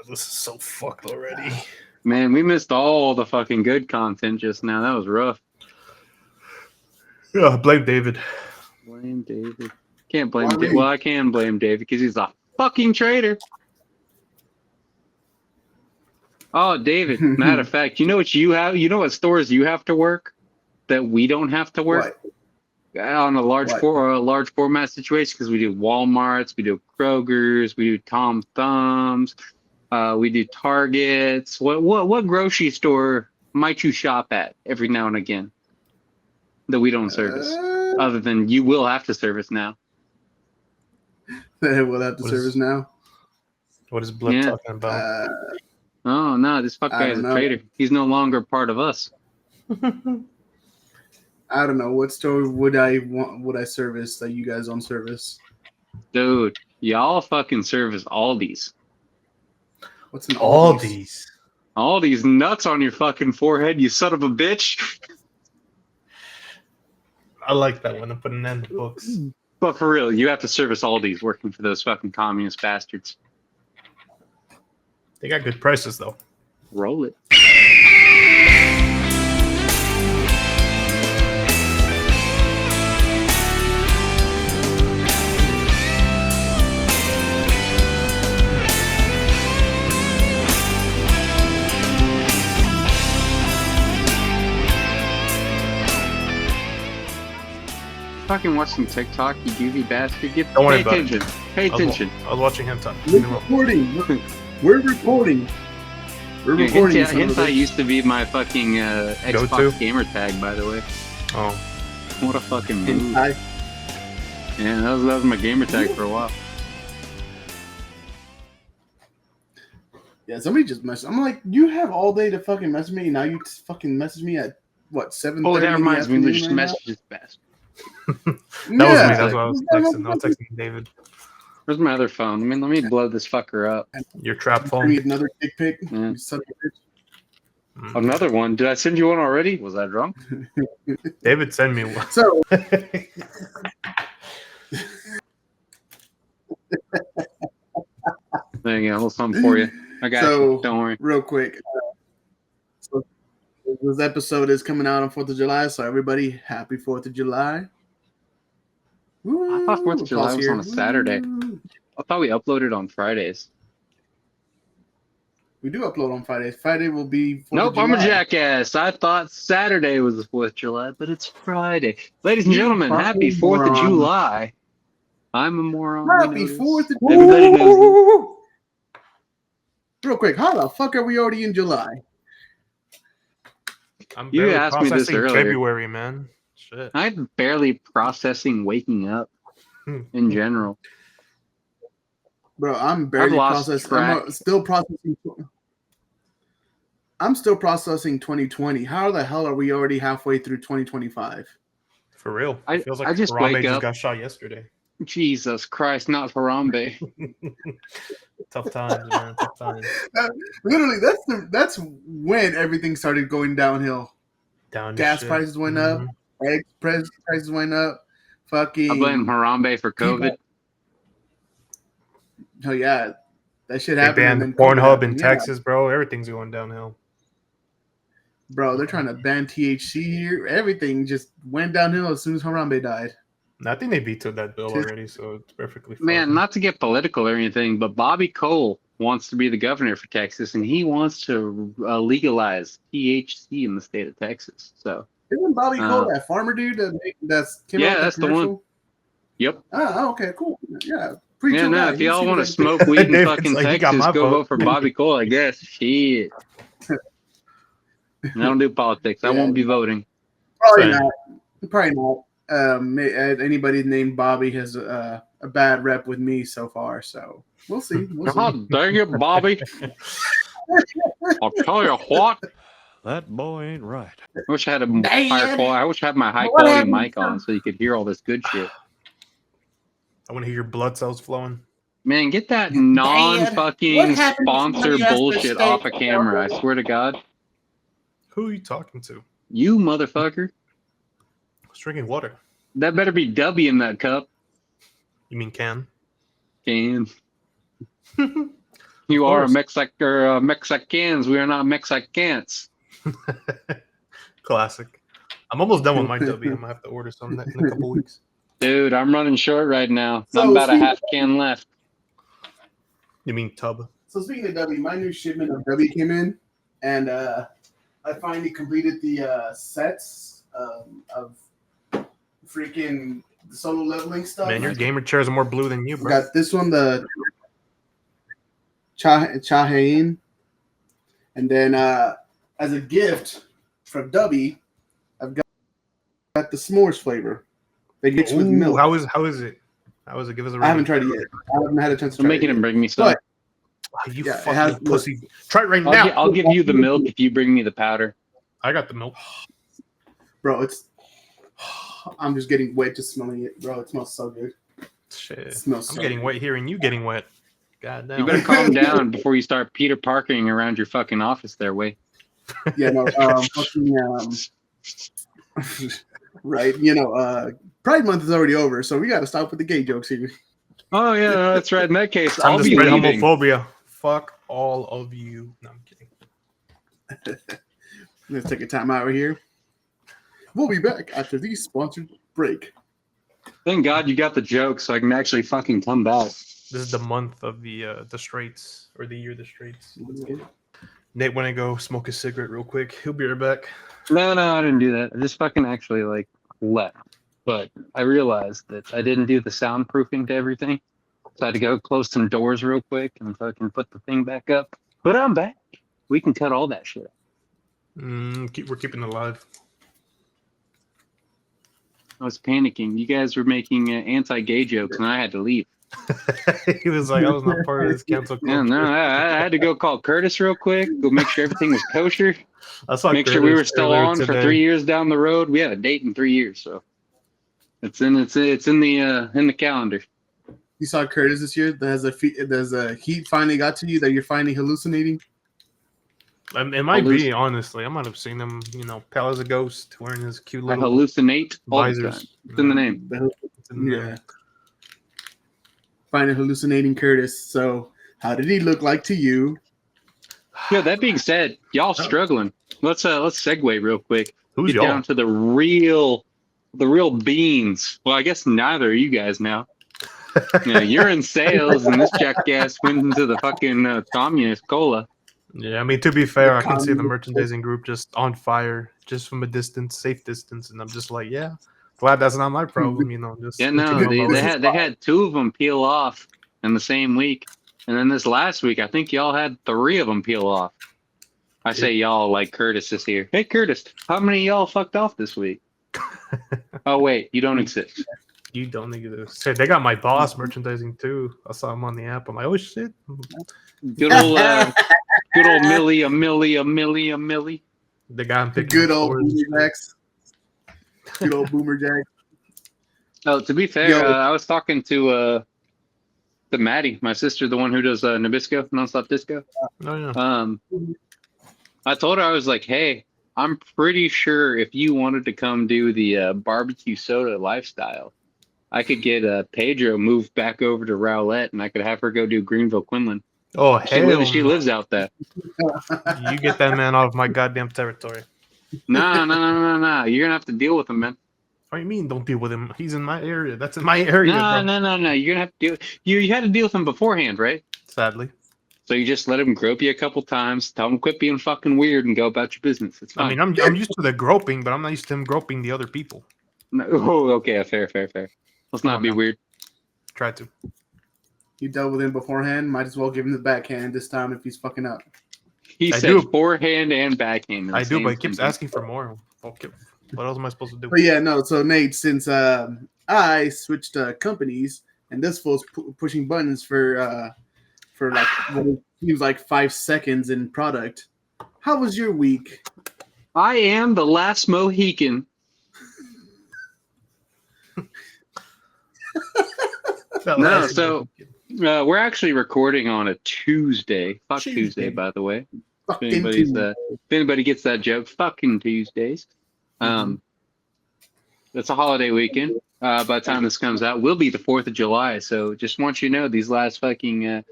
this is so fucked already. Man, we missed all the fucking good content just now. That was rough. Yeah, blame David. Blame David. Can't blame David. Well, I can blame David because he's a fucking traitor. Oh, David. Matter of fact, you know what you have? You know what stores you have to work that we don't have to work? What? On a large format situation, because we do Walmarts, we do Kroger's, we do Tom Thumbs, we do Targets. What grocery store might you shop at every now and again that we don't service? Other than you will have to service now. We'll have to service now. What is Blood talking about? Oh no, this fuck guy is a traitor. He's no longer part of us. I don't know what store would I service that you guys don't service. Dude, y'all fucking service Aldi's. What's an Aldi's? Aldi's. Aldi's nuts on your fucking forehead, you son of a bitch. I like that one. I'm putting that in the books. But for real, you have to service Aldi's working for those fucking communist bastards. They got good prices though. Roll it. Fucking watch some TikTok, you goofy bastard. Don't worry about attention. Pay attention. I was watching him talk. We're recording. We're recording. We're recording. Hentai used to be my fucking Xbox gamer tag, by the way. Oh. What a fucking move. Yeah, that was my gamer tag for a while. Yeah, somebody just messaged. I'm like, you have all day to fucking message me, and now you fucking message me at what 7:30? Oh, that reminds me. There's messages fast. That was me. That's why I was texting. I was texting David. Where's my other phone? I mean, let me blow this fucker up. Your trap phone. Another dick pic. Yeah. You son of a bitch. Another one. Did I send you one already? Was I drunk? David sent me one. So. There you go. A little something for you. I got you. Don't worry. Real quick. So this episode is coming out on 4th of July, so everybody, happy 4th of July. Woo, I thought 4th of July was on a Saturday. I thought we uploaded on Fridays. We do upload on Fridays. Friday will be 4th of Nope, July. I'm a jackass. I thought Saturday was the 4th of July, but it's Friday. Ladies and gentlemen, happy 4th of July. I'm a moron. Happy 4th of July. Everybody knows it. Real quick, how the fuck are we already in July? I'm You asked me this earlier. February, man. Shit. I'm barely processing waking up in general. Bro, I'm barely processing. I'm still processing 2020. How the hell are we already halfway through 2025? For real. It feels like I just Harambe wake just up. got shot yesterday. Jesus Christ, not Harambe. Tough times, man. Tough times. Literally, that's when everything started going downhill. Gas prices went up. Egg prices went up. Fucking. I blame Harambe for COVID. Oh yeah, that shit They happened. banned Pornhub in Texas, bro. Everything's going downhill. Bro, they're trying to ban THC here. Everything just went downhill as soon as Harambe died. I think they vetoed that bill already, so it's perfectly fine. Man, not to get political or anything, but Bobby Cole wants to be the governor for Texas, and he wants to legalize THC in the state of Texas. So isn't Bobby Cole that farmer dude that's came out that's the one. Yep. Oh, okay, cool. Yeah. Yeah, no, if y'all want to smoke weed in fucking Texas, go vote for Bobby Cole, I guess. Shit. I don't do politics. I won't be voting. Probably not. Probably not. Anybody named Bobby has a bad rep with me so far, so we'll see. God dang it, Bobby. I'll tell you what. That boy ain't right. I wish I had I wish I had my high quality mic on so you could hear all this good shit. I want to hear your blood cells flowing. Man, get that non-fucking sponsor bullshit off of camera. I swear to God. Who are you talking to? You motherfucker. I was drinking water. That better be W in that cup. You mean can? Can. You are Mexicans. We are not Mexicans. Classic. I'm almost done with my W. I'm gonna have to order some in a couple weeks. Dude, I'm running short right now. So I'm about a half can left. You mean tub? So speaking of W, my new shipment of W came in, and I finally completed the sets of freaking solo leveling stuff. Man, your gamer chairs are more blue than you, bro. Got this one, the Chahain, and then as a gift from W, I've got the s'mores flavor. They mix with milk. How is it? How is it? Give us a rating. I haven't tried it yet. I haven't had a chance to try I'm making him bring me some. But, you fucking pussy. Try it right now. now. I'll give you the milk if you bring me the powder. I got the milk. Bro, I'm just getting wet just smelling it, bro. It smells so good. Shit. It smells so getting good. wet here and you getting wet. God damn. You better calm down before you start Peter Parkering around your fucking office there, Way. Yeah, no, right, Pride Month is already over, so we got to stop with the gay jokes here. Oh yeah, that's right. In that case, I'll be spread leaving. homophobia. Fuck all of you. No, I'm kidding. Let's take a time out right here. We'll be back after the sponsored break. Thank God you got the joke, so I can actually fucking come back. This is the month of the straights, or the year of the straights. Let's get it. Nate want to go smoke a cigarette real quick. He'll be right back. No, I didn't do that. I just fucking actually left. But I realized that I didn't do the soundproofing to everything. So I had to go close some doors real quick and fucking put the thing back up. But I'm back. We can cut all that shit. We're keeping it alive. I was panicking. You guys were making anti-gay jokes and I had to leave. He was like, I was not part of this cancel culture. Yeah, no, I had to go call Curtis real quick, go make sure everything was kosher. Make sure we were still on for 3 years down the road. We had a date in 3 years, so it's in the calendar. You saw Curtis this year. There's a heat finally got to you that you're finally hallucinating. It might be, honestly. I might have seen him, pale as a ghost, wearing his cute little hallucinate all visors. the time. It's in the name. Yeah. Finally hallucinating Curtis. So how did he look like to you? Yeah, that being said, y'all struggling. Let's segue real quick. Who's Get y'all? down to the real beans. Well, I guess neither of you guys now. Yeah, you're in sales, and this jackass went into the fucking communist cola. Yeah, I mean, to be fair, I can see the merchandising group just on fire, just from a distance, safe distance, and I'm just like, yeah, glad that's not my problem, Just Yeah, no, they had 2 of them peel off in the same week, and then this last week, I think y'all had 3 of them peel off. I say y'all like Curtis is here. Hey, Curtis, how many of y'all fucked off this week? Oh wait, you don't exist. You don't exist. Hey, they got my boss merchandising too. I saw him on the app. I'm like, oh shit. Good old Millie, a Millie. The guy I'm picking. Good old Boomer Jacks. Good old Boomer Jack. Oh, to be fair, I was talking to Maddie, my sister, the one who does Nabisco, Nonstop Disco. Oh yeah. I told her, I was like, hey, I'm pretty sure if you wanted to come do the barbecue soda lifestyle, I could get Pedro moved back over to Rowlett, and I could have her go do Greenville Quinlan. Oh, hell. She lives out there. You get that man off my goddamn territory. No. You're going to have to deal with him, man. What do you mean don't deal with him? He's in my area. That's in my area, No. bro. You're going to have to deal. You had to deal with him beforehand, right? Sadly. So you just let him grope you a couple times, tell him quit being fucking weird, and go about your business. It's fine. I mean, I'm used to the groping, but I'm not used to him groping the other people. No, okay, fair. Let's not be weird. Try to. You dealt with him beforehand. Might as well give him the backhand this time if he's fucking up. He said forehand and backhand. I do, but he keeps asking for more. Okay. What else am I supposed to do? But yeah, no. So Nate, since I switched companies and this fool's pushing buttons for like what it seems like 5 seconds in product, how was your week? I am the last Mohican. No, so we're actually recording on a Tuesday. Fuck Tuesday, by the way. If anybody gets that joke, fucking Tuesdays. It's a holiday weekend. By the time this comes out, will be the 4th of July. So just want you to know, these last fucking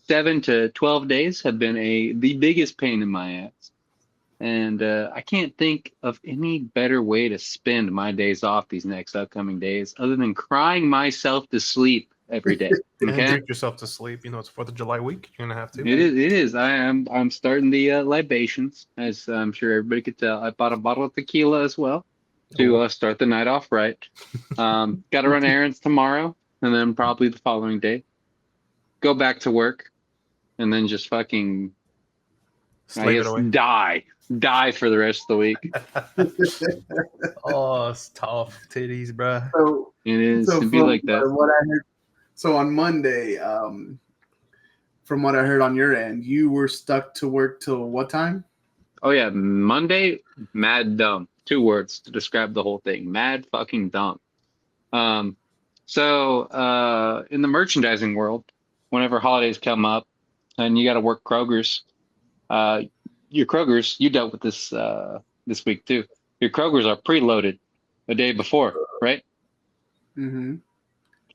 7 to 12 days have been the biggest pain in my ass. And I can't think of any better way to spend my days off these next upcoming days other than crying myself to sleep every day. And Okay? drink yourself to sleep. You know, it's 4th of July week. You're gonna have to. It is. I'm starting the libations, as I'm sure everybody could tell. I bought a bottle of tequila as well to start the night off right. Got to run errands tomorrow, and then probably the following day. Go back to work, and then just fucking, Slave I it guess, away. die for the rest of the week. Oh, it's tough. Titties, bruh. So, It is. so It'd be like that. what I heard, so on Monday, from what I heard on your end, you were stuck to work till what time? Oh yeah, Monday, mad dumb. 2 words to describe the whole thing. Mad fucking dumb. So in the merchandising world, whenever holidays come up and you got to work Kroger's, your Kroger's, you dealt with this this week too. Your Kroger's are preloaded a day before, right? Mm-hmm.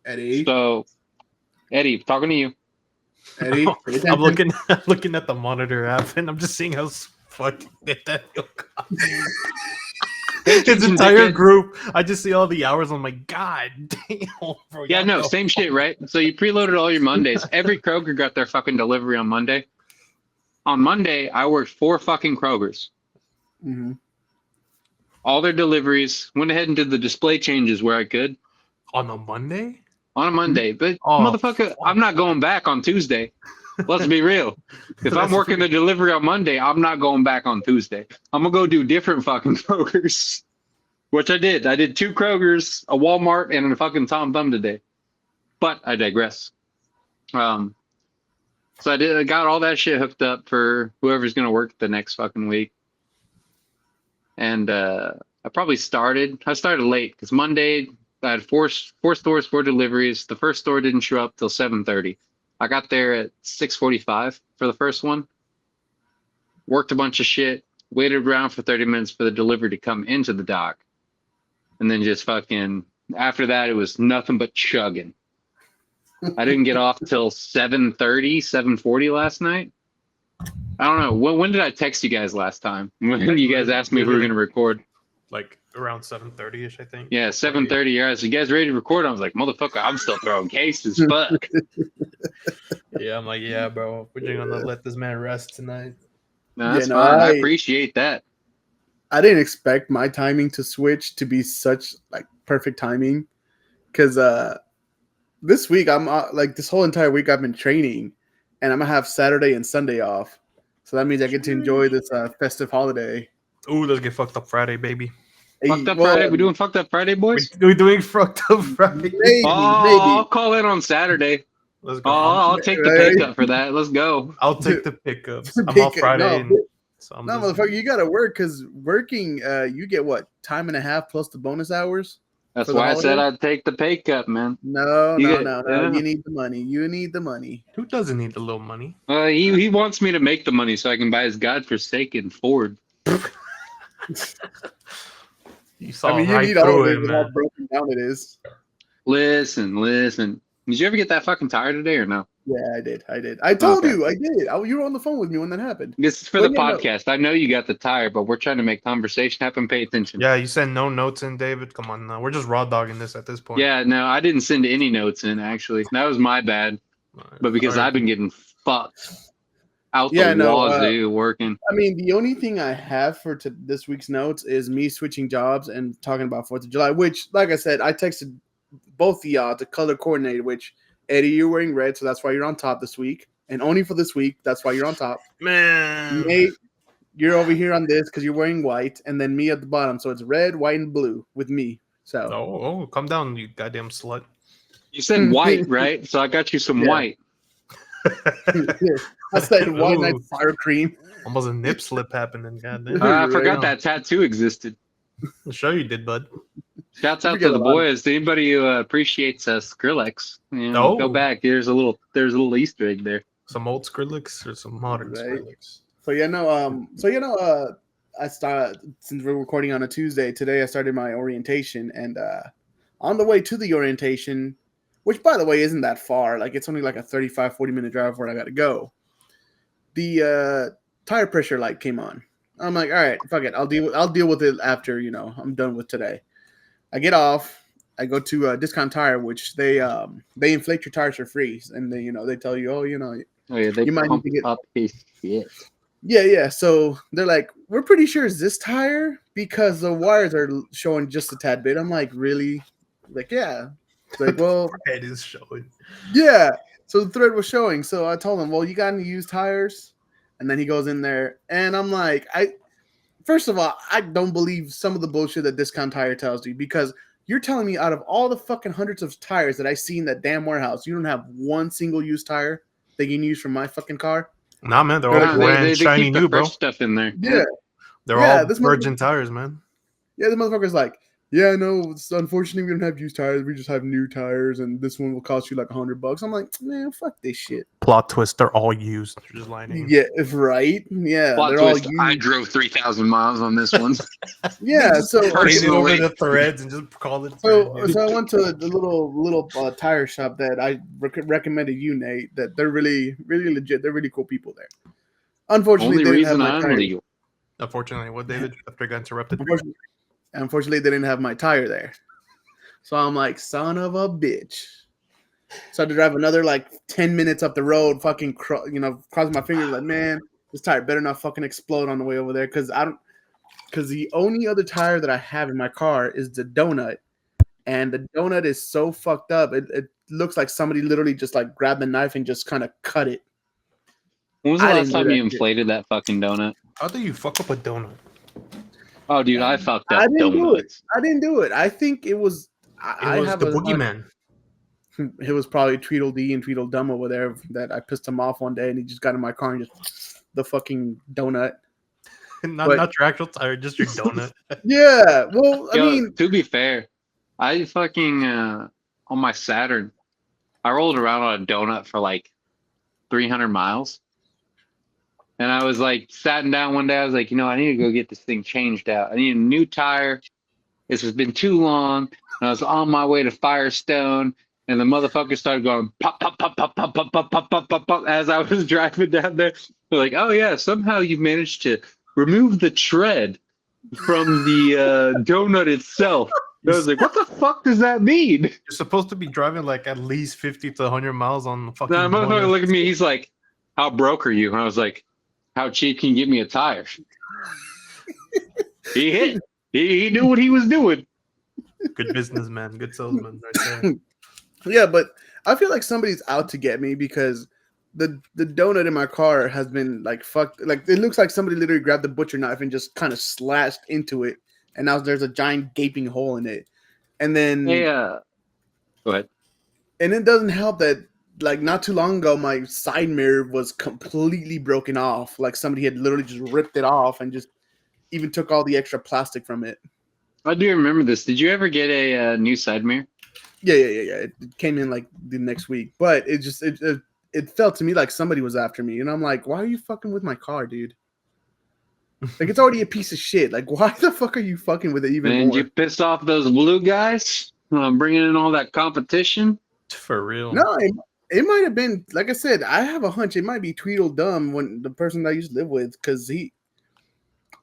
Eddie. So, Eddie, talking to you. Eddie. I'm looking at the monitor app, and I'm just seeing how fucking that his entire group. I just see all the hours. I'm like, God damn. Bro, Yeah, no, same shit, right? So you preloaded all your Mondays. Every Kroger got their fucking delivery on Monday. On Monday, I worked 4 fucking Krogers. Mm-hmm. All their deliveries. Went ahead and did the display changes where I could on a Monday. On a Monday, but Oh, motherfucker, fuck. I'm not going back on Tuesday. Let's be real. If I'm working the delivery on Monday, I'm not going back on Tuesday. I'm gonna go do different fucking Krogers, which I did. I did 2 Krogers, a Walmart, and a fucking Tom Thumb today. But I digress. So I got all that shit hooked up for whoever's gonna work the next fucking week. And I started late because Monday I had four stores, 4 deliveries. The first store didn't show up till 7:30. I got there at 6:45 for the first one. Worked a bunch of shit. Waited around for 30 minutes for the delivery to come into the dock. And then just fucking, after that, it was nothing but chugging. I didn't get off till 7:30, 7:40 last night. I don't know. When did I text you guys last time? When you guys asked me if we were going to record? Like around 7:30ish, I think. Yeah, 7:30. Yeah, so you guys ready to record? I was like, motherfucker, I'm still throwing cases. Fuck. Yeah, I'm like, yeah, bro. We're just gonna let this man rest tonight. No, that's fine. I appreciate that. I didn't expect my timing to switch to be such like perfect timing, because this week I'm like this whole entire week I've been training, and I'm gonna have Saturday and Sunday off, so that means I get to enjoy this festive holiday. Ooh, let's get fucked up Friday, baby. Fucked up Friday. We doing fucked up Friday, boys? We're doing fucked up Friday. Maybe. I'll call in on Saturday. Let's go. I'll take the pay cut for that. Let's go. I'll take the pickups. I'm off Friday. No, motherfucker, you gotta work, because working, you get what, time and a half plus the bonus hours? That's why I said I'd take the pay cut, man. No. Yeah. You need the money. You need the money. Who doesn't need a little money? He wants me to make the money so I can buy his godforsaken Ford. You saw you right need all through of it, it with man. how broken down it is. Listen. Did you ever get that fucking tire today or no? Yeah, I did. I told Okay. you. I did. You were on the phone with me when that happened. This is for the podcast. I know you got the tire, but we're trying to make conversation happen. Pay attention. Yeah, you sent no notes in, David. Come on now. We're just raw dogging this at this point. Yeah, no, I didn't send any notes in, actually. That was my bad. But because I've been getting fucked out the wazoo working. I mean, the only thing I have for this week's notes is me switching jobs and talking about 4th of July, which, like I said, I texted both of y'all to color coordinate, which, Eddie, you're wearing red, so that's why you're on top this week. And only for this week, that's why you're on top. Man. Nate, you're over here on this because you're wearing white, and then me at the bottom. So it's red, white, and blue with me. So Oh, come down, you goddamn slut. You said white, right? So I got you some white. I said white night fire cream. Almost a nip slip happening, goddamn. I forgot that tattoo existed. I'm sure you did, bud. Shouts out to the boys. Anybody who appreciates Skrillex, go back. There's a little Easter egg there. Some old Skrillex or some modern Skrillex. I started, since we're recording on a Tuesday, today I started my orientation, and on the way to the orientation, which by the way isn't that far. Like it's only like a 35, 40-minute drive where I got to go. The tire pressure light came on. I'm like, all right, fuck it. I'll deal with it after, I'm done with today. I get off. I go to Discount Tire, which they inflate your tires for free, and they tell you, Oh yeah, they you might need pump to get up his shit. Yeah. So they're like, we're pretty sure it's this tire because the wires are showing just a tad bit. I'm like, really? Like, yeah. It's like, well, Head is showing. yeah. So the thread was showing. So I told him, well, you got any used tires? And then he goes in there, and I'm like, first of all, I don't believe some of the bullshit that Discount Tire tells you because you're telling me out of all the fucking hundreds of tires that I see in that damn warehouse, you don't have one single used tire that you can use from my fucking car. Nah, man, they're all brand They shiny keep the new, bro. fresh stuff in there. Yeah. They're Yeah, all this virgin tires, man. Yeah, the motherfucker's like, yeah, no, unfortunately we don't have used tires. We just have new tires, and this one will cost you like $100. I'm like, man, fuck this shit. Plot twist, they're all used. They're just lining. Yeah, right. Yeah, Plot they're twist, all used. I drove 3,000 miles on this one. Yeah, so Paint it over the threads and just call it. So I went to the little tire shop that I recommended you, Nate. That they're really, really legit. They're really cool people there. Unfortunately, Only they didn't have reason my I'm tire. legal. Unfortunately, what David after I got interrupted? Unfortunately, they didn't have my tire there. So I'm like, son of a bitch. So I had to drive another like 10 minutes up the road, fucking, crossing my fingers like, man, this tire better not fucking explode on the way over there. Because the only other tire that I have in my car is the donut. And the donut is so fucked up. It looks like somebody literally just like grabbed a knife and just kind of cut it. When was the I last didn't do time that you shit. inflated that fucking donut? How do you fuck up a donut? Oh, dude, I fucked up I didn't do it. donuts. I didn't do it. I think it was. I It was have the a boogeyman. It was probably Tweedledee and Tweedledum over there that I pissed him off one day, and he just got in my car and just the fucking donut. Not your actual tire, just your donut. Yeah, well, I Yo, mean, to be fair, I fucking on my Saturn, I rolled around on a donut for like 300 miles. And I was like, sat down one day, I was like, I need to go get this thing changed out. I need a new tire. This has been too long. And I was on my way to Firestone, and the motherfucker started going pop, pop, pop, pop, pop, pop, pop, pop, pop, pop, pop as I was driving down there. They're like, oh yeah, somehow you managed to remove the tread from the donut itself. I was like, what the fuck does that mean? You're supposed to be driving like at least 50 to 100 miles on the fucking. Now, motherfucker looked at me. He's like, how broke are you? And I was like, how cheap can you get me a tire? He knew what he was doing. Good businessman, good salesman, right there. Yeah, but I feel like somebody's out to get me because the donut in my car has been like fucked. Like it looks like somebody literally grabbed the butcher knife and just kind of slashed into it, and now there's a giant gaping hole in it. And then Go ahead. And it doesn't help that like not too long ago my side mirror was completely broken off. Like somebody had literally just ripped it off and just even took all the extra plastic from it. I do remember this. Did you ever get a new side mirror? Yeah. It came in like the next week, but it felt to me like somebody was after me, and I'm like, why are you fucking with my car, dude? Like it's already a piece of shit. Like why the fuck are you fucking with it even And more? you pissed off those blue guys, bringing in all that competition. For real. No, it might have been, like I said, I have a hunch it might be Tweedledum when the person that I used to live with, because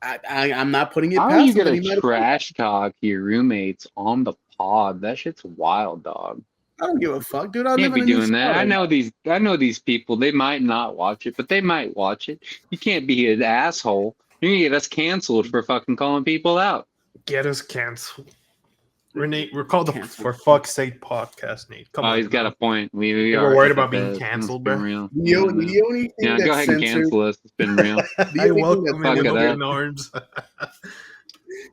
I'm not putting it How past are you him, but he gonna might have- trash talk your roommates on the pod? That shit's wild, dog. I don't give a fuck, dude. I Can't live be in a new doing that. I spot. know these people. They might not watch it, but they might watch it. You can't be an asshole. You're gonna get us canceled for fucking calling people out. Get us canceled. We're called the Canceled. For Fuck's Sake podcast, Nate. Come Oh, on. he's got a point. We We're are worried up about at being the- canceled, it's been bro. real. The only thing Yeah, that's go ahead and censored, cancel us. It's been real. I only thing welcome that's him fuck in it up. open arms.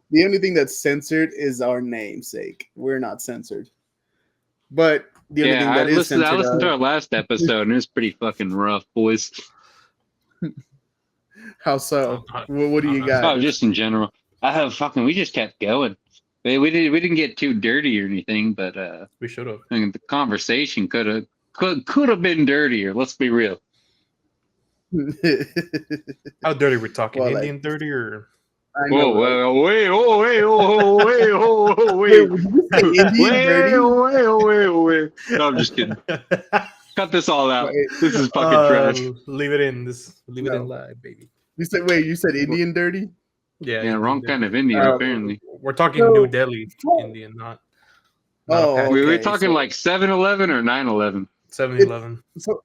the only thing that's censored is our namesake. We're not censored. But the only thing Yeah, that I is listened censored. to our last episode, and it was pretty fucking rough, boys. How so? What do you got? Oh, just in general. We just kept going. We didn't get too dirty or anything, but We should have. I mean, the conversation could have been dirtier. Let's be real. How dirty we're talking? Well, like- Indian dirty or? I know. Whoa, wait, oh, wait, oh, wait, oh, Wait, wait, would you say Indian wait, dirty? wait. No, I'm just kidding. Cut this all out. Wait, This is fucking trash. Leave it in. Leave it in No. live, baby. you said Indian dirty? Yeah, Yeah, Indian wrong Delhi. kind of Indian, apparently. We're talking So- New Delhi so- Indian, not Oh, a pack. We're okay, talking so- like 7-Eleven or 9-11. 7-Eleven. So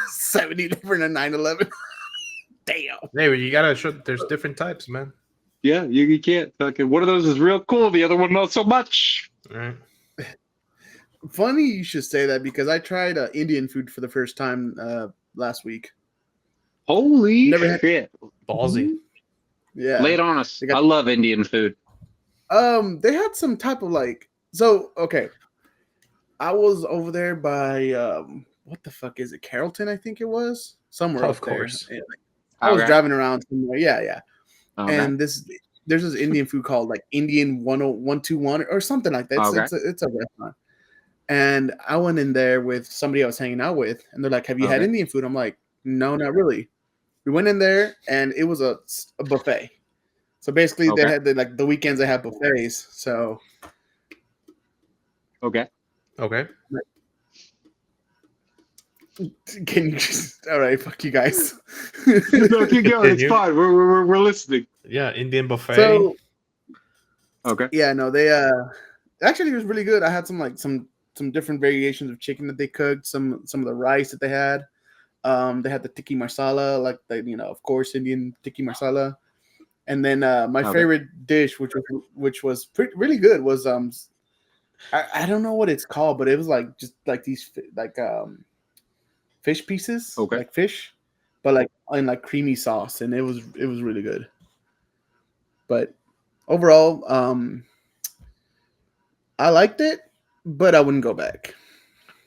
7-Eleven and 9/11. Damn. Hey, you gotta show. There's different types, man. Yeah, you can't. Fucking one of those is real cool. The other one not so much. All right. Funny you should say that because I tried Indian food for the first time last week. Holy Never had- shit! Ballsy. Yeah. Lay it on us. They got- I love Indian food. They had some type of okay. I was over there by what the fuck is it? Carrollton, I think it was. Somewhere Of up there. course. And, I was Okay. driving around somewhere. Yeah. Okay. And there's this Indian food called like Indian 10121 or something like that. Okay. It's a restaurant. And I went in there with somebody I was hanging out with, and they're like, "Have you had Okay. Indian food?" I'm like, "No, not really." We went in there, and it was a buffet. So basically, Okay. they had the weekends they had buffets. So Okay. Okay. can you just all right? Fuck you guys. No, keep going. It's Continue. fine. We're listening. Yeah, Indian buffet. So Okay. yeah, no, they actually it was really good. I had some different variations of chicken that they cooked. Some of the rice that they had. They had the tikka masala, like of course, Indian tikka masala. And then my Okay. favorite dish, which was really good, was I don't know what it's called, but it was like just like these fish pieces, Okay. like fish, but like in like creamy sauce, and it was really good. But overall, I liked it, but I wouldn't go back.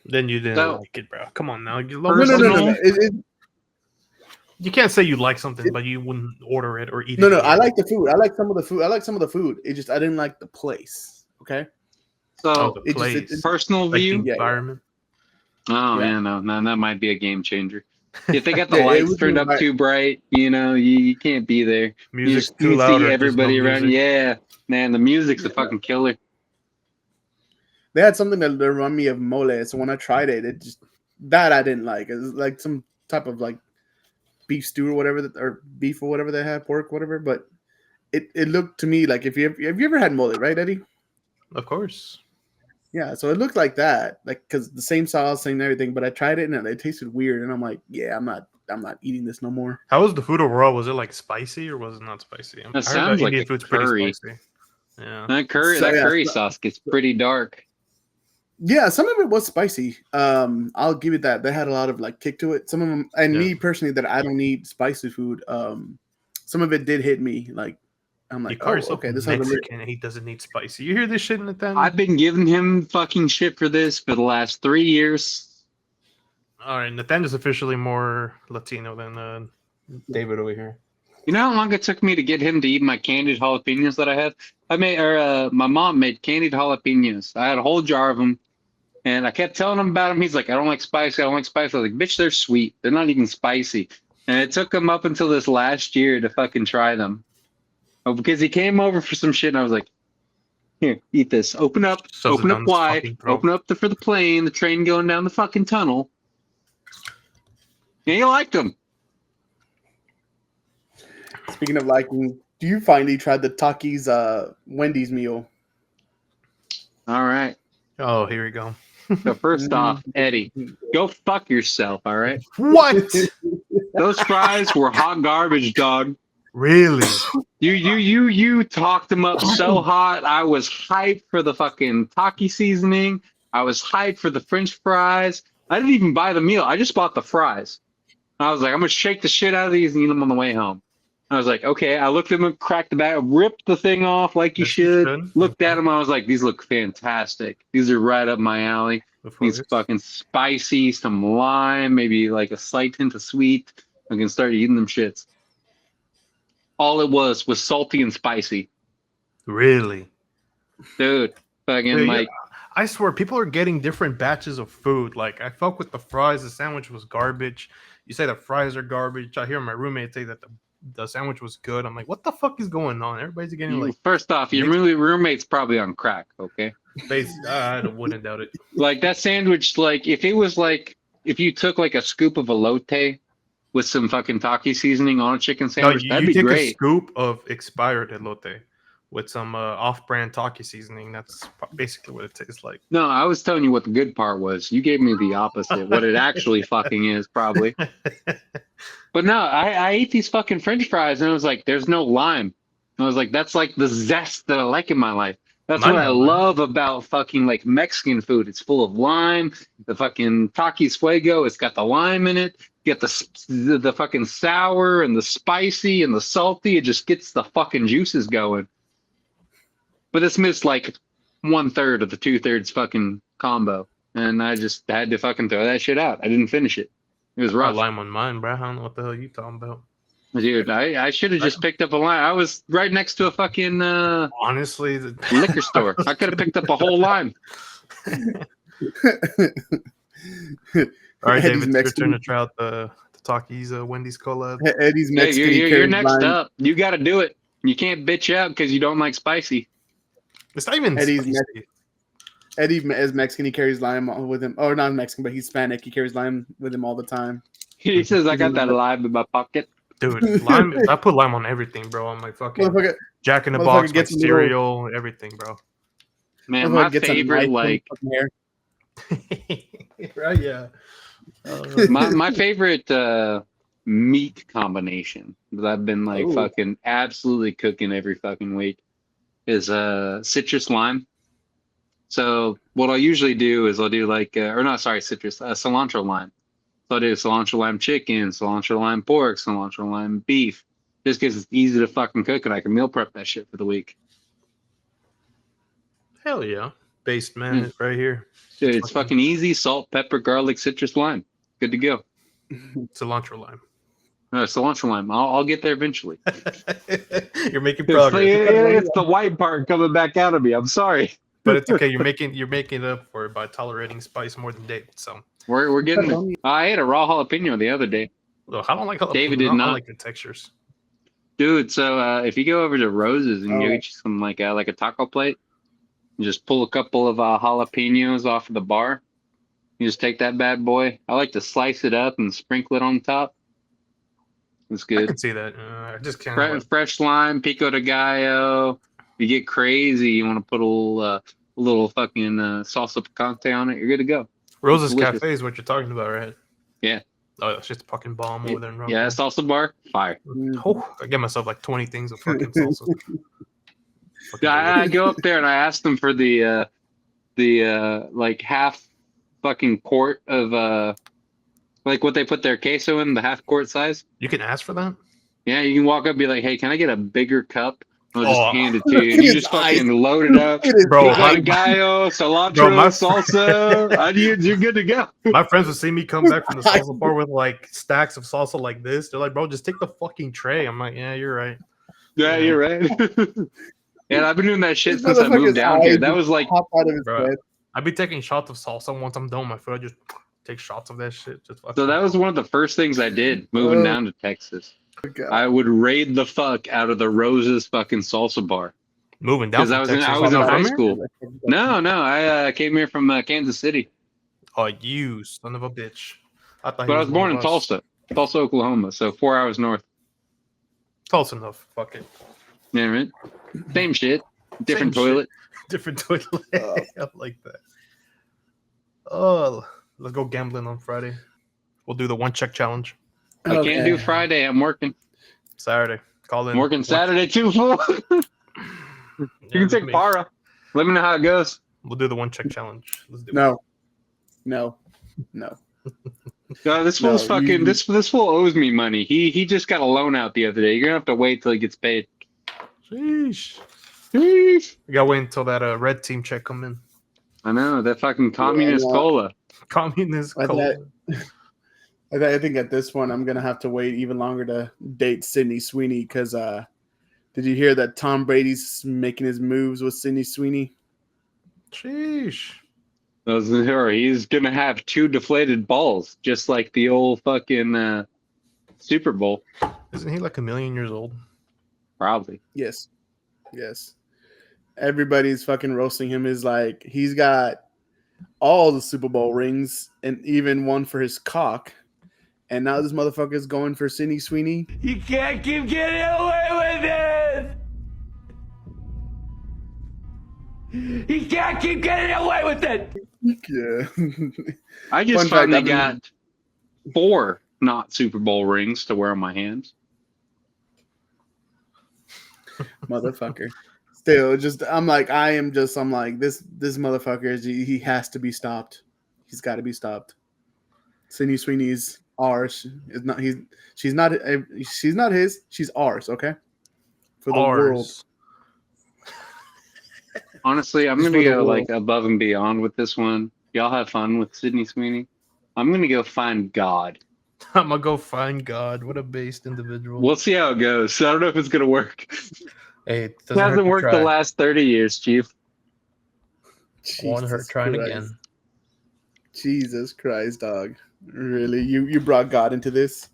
Then you didn't So- like it, bro. Come on now. You, No. Personal- you can't say you like something, but you wouldn't order it or eat No, it. no, again. I like the food. I like some of the food. I like some of the food. It just I didn't like the place. Okay. Oh, So, the it just- place. it- personal Like the view. Yeah. environment. Oh Yeah. yeah, no, that might be a game changer. If they got the Yeah, it lights was turned up like- too bright, you can't be there. You Music's just too you loud. see or just everybody no around. music. Yeah, man, the music's a fucking killer. They had something that reminded me of mole. So when I tried it, I didn't like. It was like some type of like beef stew or whatever, or beef or whatever they had, pork, whatever. But it looked to me like have you ever had mole, right, Eddie? Of course. Yeah. So it looked like that, like because the same sauce, same everything. But I tried it and it tasted weird, and I'm like, yeah, I'm not eating this no more. How was the food overall? Was it like spicy or was it not spicy? I heard sounds like Indian a food's curry. pretty spicy. Yeah. That curry, So, yeah, curry so- sauce gets pretty dark. Yeah, some of it was spicy. I'll give it that. They had a lot of like kick to it. Some of them, and Yeah. me personally, that I don't eat spicy food. Some of it did hit me. Like I'm like, You call oh, yourself okay, this has a Mexican and he doesn't need spicy. You hear this shit, Nathan? I've been giving him fucking shit for this for the last 3 years. All right, Nathan is officially more Latino than David over here. You know how long it took me to get him to eat my candied jalapenos that I had? My mom made candied jalapenos. I had a whole jar of them, and I kept telling him about them. He's like, I don't like spicy. I don't like spicy. I was like, bitch, they're sweet. They're not even spicy. And it took him up until this last year to fucking try them. Oh, because he came over for some shit, and I was like, here, eat this. Open up. Shoves it Open down up his wide. fucking throat. Open up for the plane, the train going down the fucking tunnel. And he liked them. Speaking of liking, do you finally tried the Takis Wendy's meal? All right. Oh, here we go. So first off, Eddie, go fuck yourself, all right? What? Those fries were hot garbage, dog. Really? You talked them up so hot. I was hyped for the fucking Taki seasoning. I was hyped for the French fries. I didn't even buy the meal. I just bought the fries. I was like, I'm gonna shake the shit out of these and eat them on the way home. I was like, okay. I looked at them, cracked the bag, ripped the thing off like you Yes, you should. should. Looked at them. I was like, these look fantastic. These are right up my alley. Of Needs course. fucking spicy, some lime, maybe like a slight hint of sweet. I can start eating them shits. All it was salty and spicy. Really? Dude, fucking Dude, like, I swear, people are getting different batches of food. Like, I fuck with the fries. The sandwich was garbage. You say the fries are garbage. I hear my roommate say that the the sandwich was good. I'm like, what the fuck is going on? Everybody's getting like First off, your roommate's probably on crack. Okay. face. I wouldn't doubt it. Like that sandwich, like if it was like if you took like a scoop of elote with some fucking taki seasoning on a chicken sandwich, that'd be take great. a scoop of expired elote with some off-brand taki seasoning. That's basically what it tastes like. No, I was telling you what the good part was. You gave me the opposite. What it actually fucking is, probably. But no, I ate these fucking French fries and I was like, there's no lime. And I was like, that's like the zest that I like in my life. That's what I love about fucking like Mexican food. It's full of lime. The fucking Takis Fuego, it's got the lime in it. You get the fucking sour and the spicy and the salty. It just gets the fucking juices going. But it's missed like 1/3 of the 2/3 fucking combo. And I just had to fucking throw that shit out. I didn't finish it. It was rough. Lime on mine, bro. I don't know what the hell you talking about. Dude, I should have just picked up a lime. I was right next to a fucking honestly liquor store. I could have picked up a whole lime. All right, David, it's your turn to try out the Takis Wendy's collab. Eddie's Mexican. Hey, you're next up. You got to do it. You can't bitch out because you don't like spicy. It's not even spicy. Eddie is Mexican. He carries lime with him. Oh, not Mexican, but he's Hispanic. He carries lime with him all the time. He says, I got that lime in my pocket. Dude, lime. I put lime on everything, bro. On my fucking Jack in the Box, my cereal, everything, bro. Man, my favorite, like, right? Yeah. My favorite meat combination that I've been like fucking absolutely cooking every fucking week is citrus lime. So what I'll usually do is I'll do like, cilantro lime. So I'll do cilantro lime chicken, cilantro lime pork, cilantro lime beef, just because it's easy to fucking cook and I can meal prep that shit for the week. Hell yeah. Based, man, right here. Dude, it's fucking easy. Salt, pepper, garlic, citrus lime. Good to go. Cilantro lime. Cilantro lime. I'll get there eventually. You're making progress. It's the white part coming back out of me. I'm sorry. But it's okay. You're making it up for it by tolerating spice more than David. So we're getting there. I ate a raw jalapeno the other day. Well, I don't like jalapeno. David did not. I like the textures. Dude, so if you go over to Rose's and you get you some like a taco plate, and just pull a couple of jalapenos off of the bar. You just take that bad boy. I like to slice it up and sprinkle it on top. It's good. I can see that. I just can't. Fresh lime, pico de gallo. If you get crazy, you want to put a little fucking salsa picante on it. You're good to go. Rose's Cafe is what you're talking about, right? Yeah. Oh, it's just a fucking bomb over there in Rome. Yeah, salsa bar, fire. Oh, I get myself like 20 things of fucking salsa. I go up there and I ask them for the like half fucking quart of like what they put their queso in, the half quart size. You can ask for that? Yeah, you can walk up and be like, hey, can I get a bigger cup? I'll just hand it to you. You just fucking load it up. Bro, gallo, cilantro, salsa. You're good to go. My friends would see me come back from the salsa bar with like stacks of salsa like this. They're like, bro, just take the fucking tray. I'm like, yeah, you're right. Yeah, you're right. And I've been doing that shit since I moved down here. That was like, I'd be taking shots of salsa once I'm done with my food. I just take shots of that shit. So that was one of the first things I did moving down to Texas. I would raid the fuck out of the Rose's fucking salsa bar. Moving down because I was in high school. No, I came here from Kansas City. Oh, you son of a bitch! But I was born in Tulsa, Oklahoma, so 4 hours north. Close enough. Fuck it. Yeah, right. Same shit. Different toilet. Different toilet. I like that. Oh, let's go gambling on Friday. We'll do the 1 check challenge. I can't do Friday. I'm working. Saturday. Call in. I'm working Saturday too, fool. You can take para. Let me know how it goes. We'll do the 1 check challenge. Let's do it. No. This fool's fucking. This fool owes me money. He just got a loan out the other day. You're gonna have to wait till he gets paid. Sheesh. You gotta wait until that red team check come in. I know that fucking communist cola. Communist cola. I think at this one I'm gonna have to wait even longer to date Sydney Sweeney because did you hear that Tom Brady's making his moves with Sydney Sweeney? Sheesh. He's gonna have 2 deflated balls, just like the old fucking Super Bowl. Isn't he like 1,000,000 years old? Probably. Yes. Yes. Everybody's fucking roasting him. Is like he's got all the Super Bowl rings and even one for his cock. And now this motherfucker is going for Sydney Sweeney. You can't keep getting away with it! You can't keep getting away with it! Yeah. I just Fun fact, finally I've been- got 4 not Super Bowl rings to wear on my hands. Motherfucker. Still, just I'm like this motherfucker. He has to be stopped. He's got to be stopped. Sydney Sweeney's ours. Is not he's she's not his. She's ours. Okay. For the world. Ours. Honestly, I'm Just gonna for the go world. like above and beyond with this one. Y'all have fun with Sydney Sweeney. I'm gonna go find God. I'm gonna go find God. What a based individual. We'll see how it goes. I don't know if it's gonna work. Hey, it It doesn't hurt hasn't to worked try. the last 30 years, Chief. Won't hurt Jesus trying Christ. again. Jesus Christ, dog. Really? You brought God into this?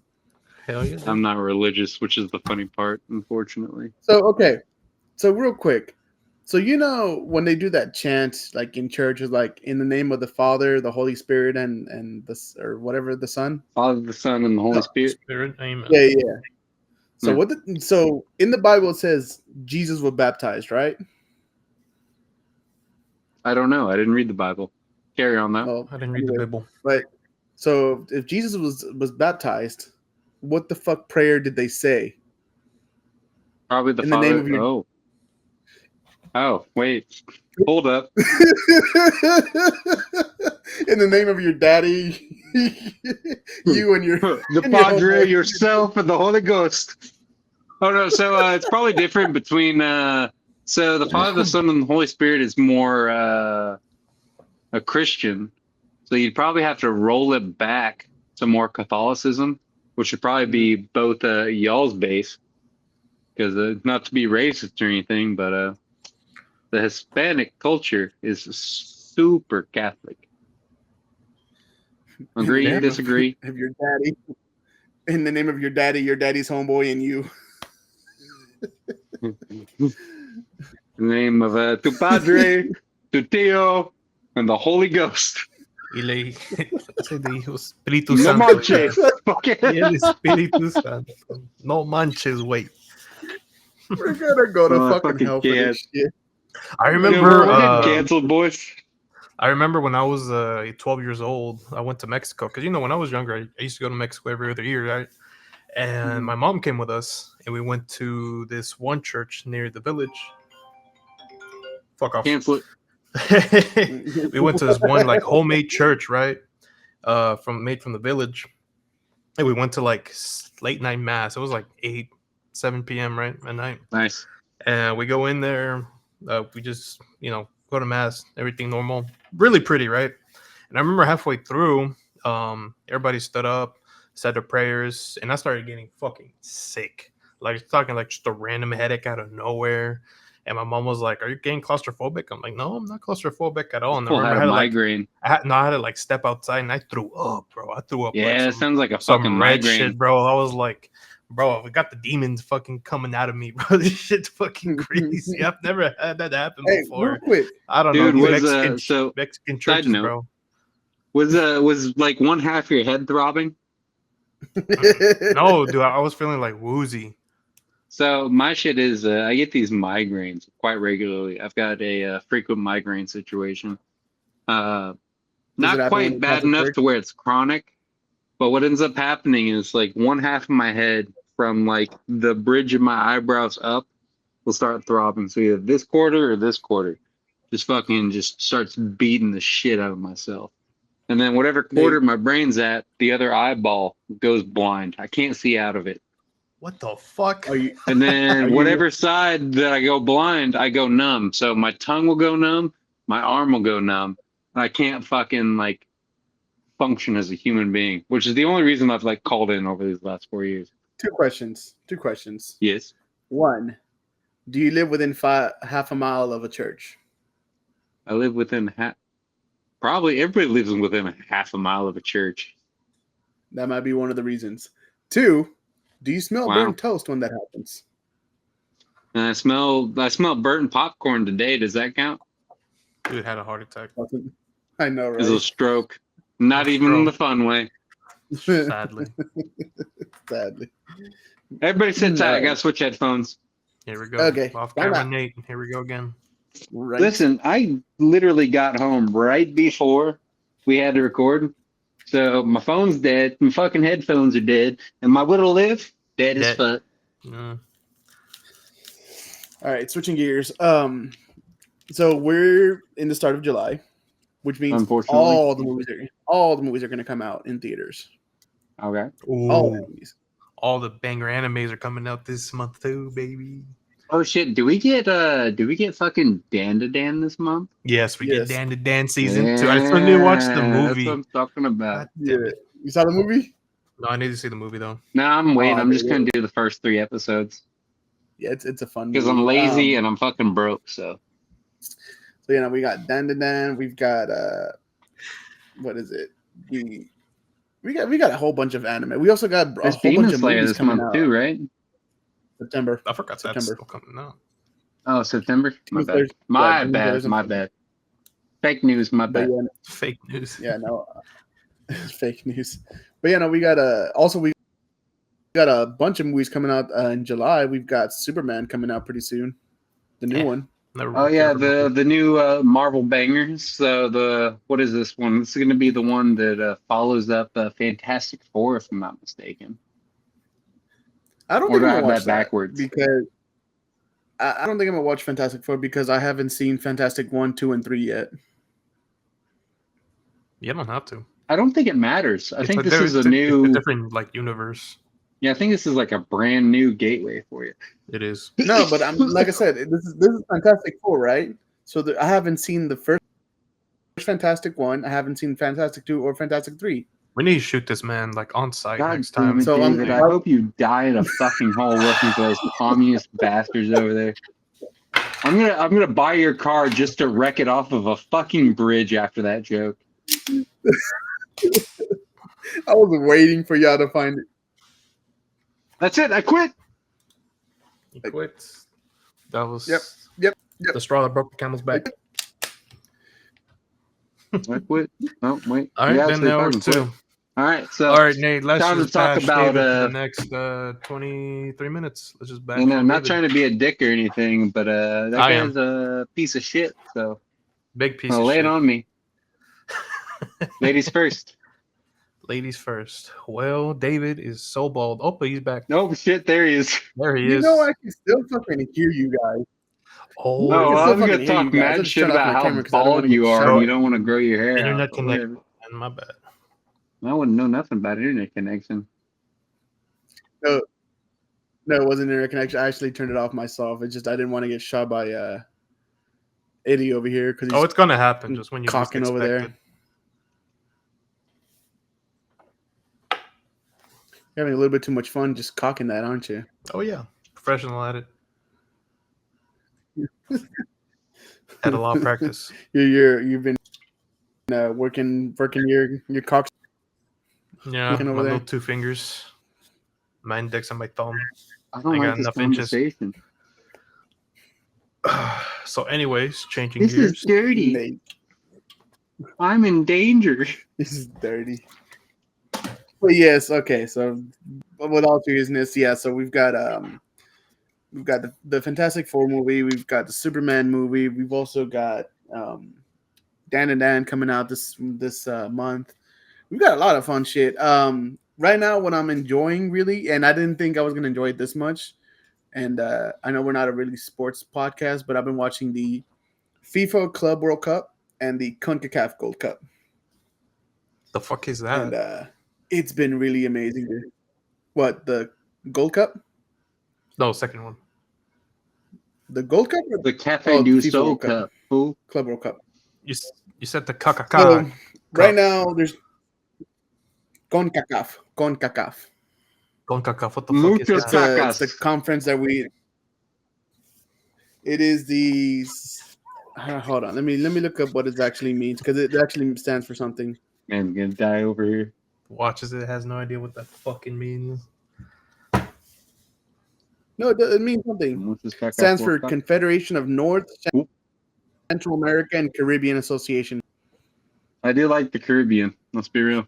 Hell yeah. I'm not religious, which is the funny part, unfortunately. So okay. So real quick. So when they do that chant like in church is like in the name of the Father, the Holy Spirit, and the or whatever the Son. Father, the Son, and the Holy Spirit. Spirit, amen. Yeah. So Yeah. so in the Bible it says Jesus was baptized, right? I don't know. I didn't read the Bible. Carry on though. Oh, I didn't read the anyway. Bible. But so if Jesus was baptized, what the fuck prayer did they say? Probably the in the Father. name of your- Oh, wait. Hold up. In the name of your daddy, you and your The and your Padre, homeboy. yourself, and the Holy Ghost. Oh no, so it's probably different between so the Father, the Son, and the Holy Spirit is more a Christian. So you'd probably have to roll it back to more Catholicism, which would probably be both y'all's base. Because not to be racist or anything, but the Hispanic culture is super Catholic. Agree? Yeah. Disagree? Of your daddy. In the name of your daddy, your daddy's homeboy, and you. In the name of tu Padre, tu Tío, and the Holy Ghost. Y le se dijo Espíritu No Santo. manches. Fuck it. Y el Espíritu Santo. No manches, wait. We're gonna go to Oh, I fucking hell for fucking this shit. I We're remember. getting canceled, boys. I remember when I was 12 years old, I went to Mexico because when I was younger, I used to go to Mexico every other year, right? And my mom came with us, and we went to this one church near the village. Fuck off. Cancel it. We went to this one like homemade church, right? Made from the village, and we went to like late night mass. It was like 7 p.m. right at night, Nice. and we go in there. We just go to mass, everything normal, really pretty, right? And I remember halfway through, everybody stood up, said their prayers, and I started getting fucking sick. Like talking like just a random headache out of nowhere. And my mom was like, "Are you getting claustrophobic?" I'm like, "No, I'm not claustrophobic at all." And I People remember had I a had to, like, migraine. I had to like step outside, and I threw up, bro. I threw up. Yeah, like it sounds like a some fucking red migraine. shit, bro. I was like, bro, we got the demons fucking coming out of me, bro. This shit's fucking crazy. I've never had that happen Hey, before. real quick. I don't Dude, know. was, Mexican side churches, note, bro. Was like one half of your head throbbing? No, dude, I was feeling like woozy. So my shit is I get these migraines quite regularly. I've got a frequent migraine situation. it Not happen when quite you bad pass a enough church? to where it's chronic, but what ends up happening is like one half of my head from like the bridge of my eyebrows up will start throbbing. So either this quarter or this quarter just starts beating the shit out of myself. And then whatever quarter my brain's at, the other eyeball goes blind. I can't see out of it. What the fuck? And then Are you- whatever side that I go blind, I go numb. So my tongue will go numb, my arm will go numb. And I can't fucking like function as a human being, which is the only reason I've like called in over these last 4 years. Two questions. Yes. One, do you live within half a mile of a church? I live within probably everybody lives within a half a mile of a church. That might be one of the reasons. Two, Do you smell Wow. burnt toast when that happens? And I smell burnt popcorn today. Does that count? Dude had a heart attack. I know, It's a right? stroke. Not even in the fun way. Sadly. Sadly. Everybody sit tight. I Alright. gotta switch headphones. Here we go. Okay. Off Time camera, out. Nate. Here we go again. Right. Listen, I literally got home right before we had to record. So my phone's dead, my fucking headphones are dead, and my What'll Live dead as Dead. fuck. Mm. All right, switching gears. So we're in the start of July, which means Unfortunately. all the movies are going to come out in theaters. Okay. All the Ooh. movies. All the banger animes are coming out this month too, baby. Oh shit! Do we get fucking Dan to Dan this month? Yes, we Yes. get Dan to Dan season 2. I still need to watch the Yeah, That's movie. what I'm talking about. God damn Yeah. it. You saw the movie? No, I need to see the movie though. No, I'm waiting. Oh, I'm just dude. gonna do the first 3 episodes Yeah, it's a fun because movie. I'm lazy and I'm fucking broke. So So we got Dan to Dan. We've got what is it? We got a whole bunch of anime. We also got a there's whole Demon bunch of Slayer movies this coming month out. too, right? September. I forgot that's September. still coming out. Oh, September. My Demon bad. Slayer's- My yeah, Demon bad. Slayer's in- My bad. Fake news. My But bad. yeah, Fake news. yeah, no, fake news. But yeah, no, we got we got a bunch of movies coming out in July. We've got Superman coming out pretty soon, the new Yeah. one. Never Oh yeah, heard of it. the new Marvel bangers. So what is this one? This is going to be the one that follows up Fantastic Four, if I'm not mistaken. I don't Or think do I I'm have gonna watch that backwards? because I don't think I'm gonna watch Fantastic Four because I haven't seen Fantastic 1, 2, and 3 yet. You don't have to. I don't think it matters. I think this is a it's a new. different like universe. Yeah, I think this is like a brand new gateway for you. It is. No, but I'm like I said, this is Fantastic Four, right? So I haven't seen the first Fantastic 1. I haven't seen Fantastic 2 or Fantastic 3. We need to shoot this man like on site God next damn time. it, So I'm- David, I hope you die in a fucking hole working for those communist bastards over there. I'm gonna buy your car just to wreck it off of a fucking bridge after that joke. I was waiting for y'all to find it. That's it. I quit. He quit. That was Yep. the straw that broke the camel's back. I quit. Oh wait. All right, You then actually now we're fucking quit. two. All right. So All right, Nate. Let's time to just talk bash about, David for the next 23 minutes. Let's just bash. and I'm not David. trying to be a dick or anything, but that I am. guy's a piece of shit. So Big piece of lay shit. it on me. Ladies first. Ladies first. Well, David is so bald. Oh, but he's back. Oh shit! There he is. There he You is. know, I can still fucking hear you guys. Oh, I No, can still I'm fucking gonna hear talk you guys. I mad just shit turned off about my how camera 'cause I don't wanna bald you get are, shot. and you don't want to grow your hair internet out. connection. My bad. I wouldn't know nothing about internet connection. No, it wasn't internet connection. I actually turned it off myself. It's just I didn't want to get shot by Eddie over here because Oh, he's it's gonna happen just when you least cocking over there. expect it. You're having a little bit too much fun just cocking that, aren't you? Oh yeah, professional at it. Had a lot of practice. You've been working your cock. Yeah, Looking my over there. little 2 fingers, my index and my thumb. I don't I got like this enough inches. conversation. So, anyways, changing This gears. is dirty. Nate, I'm in danger. this is dirty. But yes, okay. So, with all seriousness, yeah. So we've got the Fantastic Four movie. We've got the Superman movie. We've also got Dan and Dan coming out this month. We've got a lot of fun shit. Right now, what I'm enjoying really, and I didn't think I was gonna enjoy it this much. And I know we're not a really sports podcast, but I've been watching the FIFA Club World Cup and the CONCACAF Gold Cup. The fuck is that? And it's been really amazing. Dude. What, the Gold Cup? No, second one. The Gold Cup or The Cafe Oh, du FIFA Sol World Cup. Cup. Fool. Club World Cup? You said the kakaka. So right now there's CONCACAF. CONCACAF. CONCACAF. What the Muchos fuck is that? It's the conference that it is the hold on, let me look up what it actually means because it actually stands for something. Man, I'm gonna die over here. Watches it has no idea what that fucking means. No, it means something. What's this CONCACAF Stands for World Cup? Confederation of North, Oop. Central America, and Caribbean Association. I do like the Caribbean. Let's be real.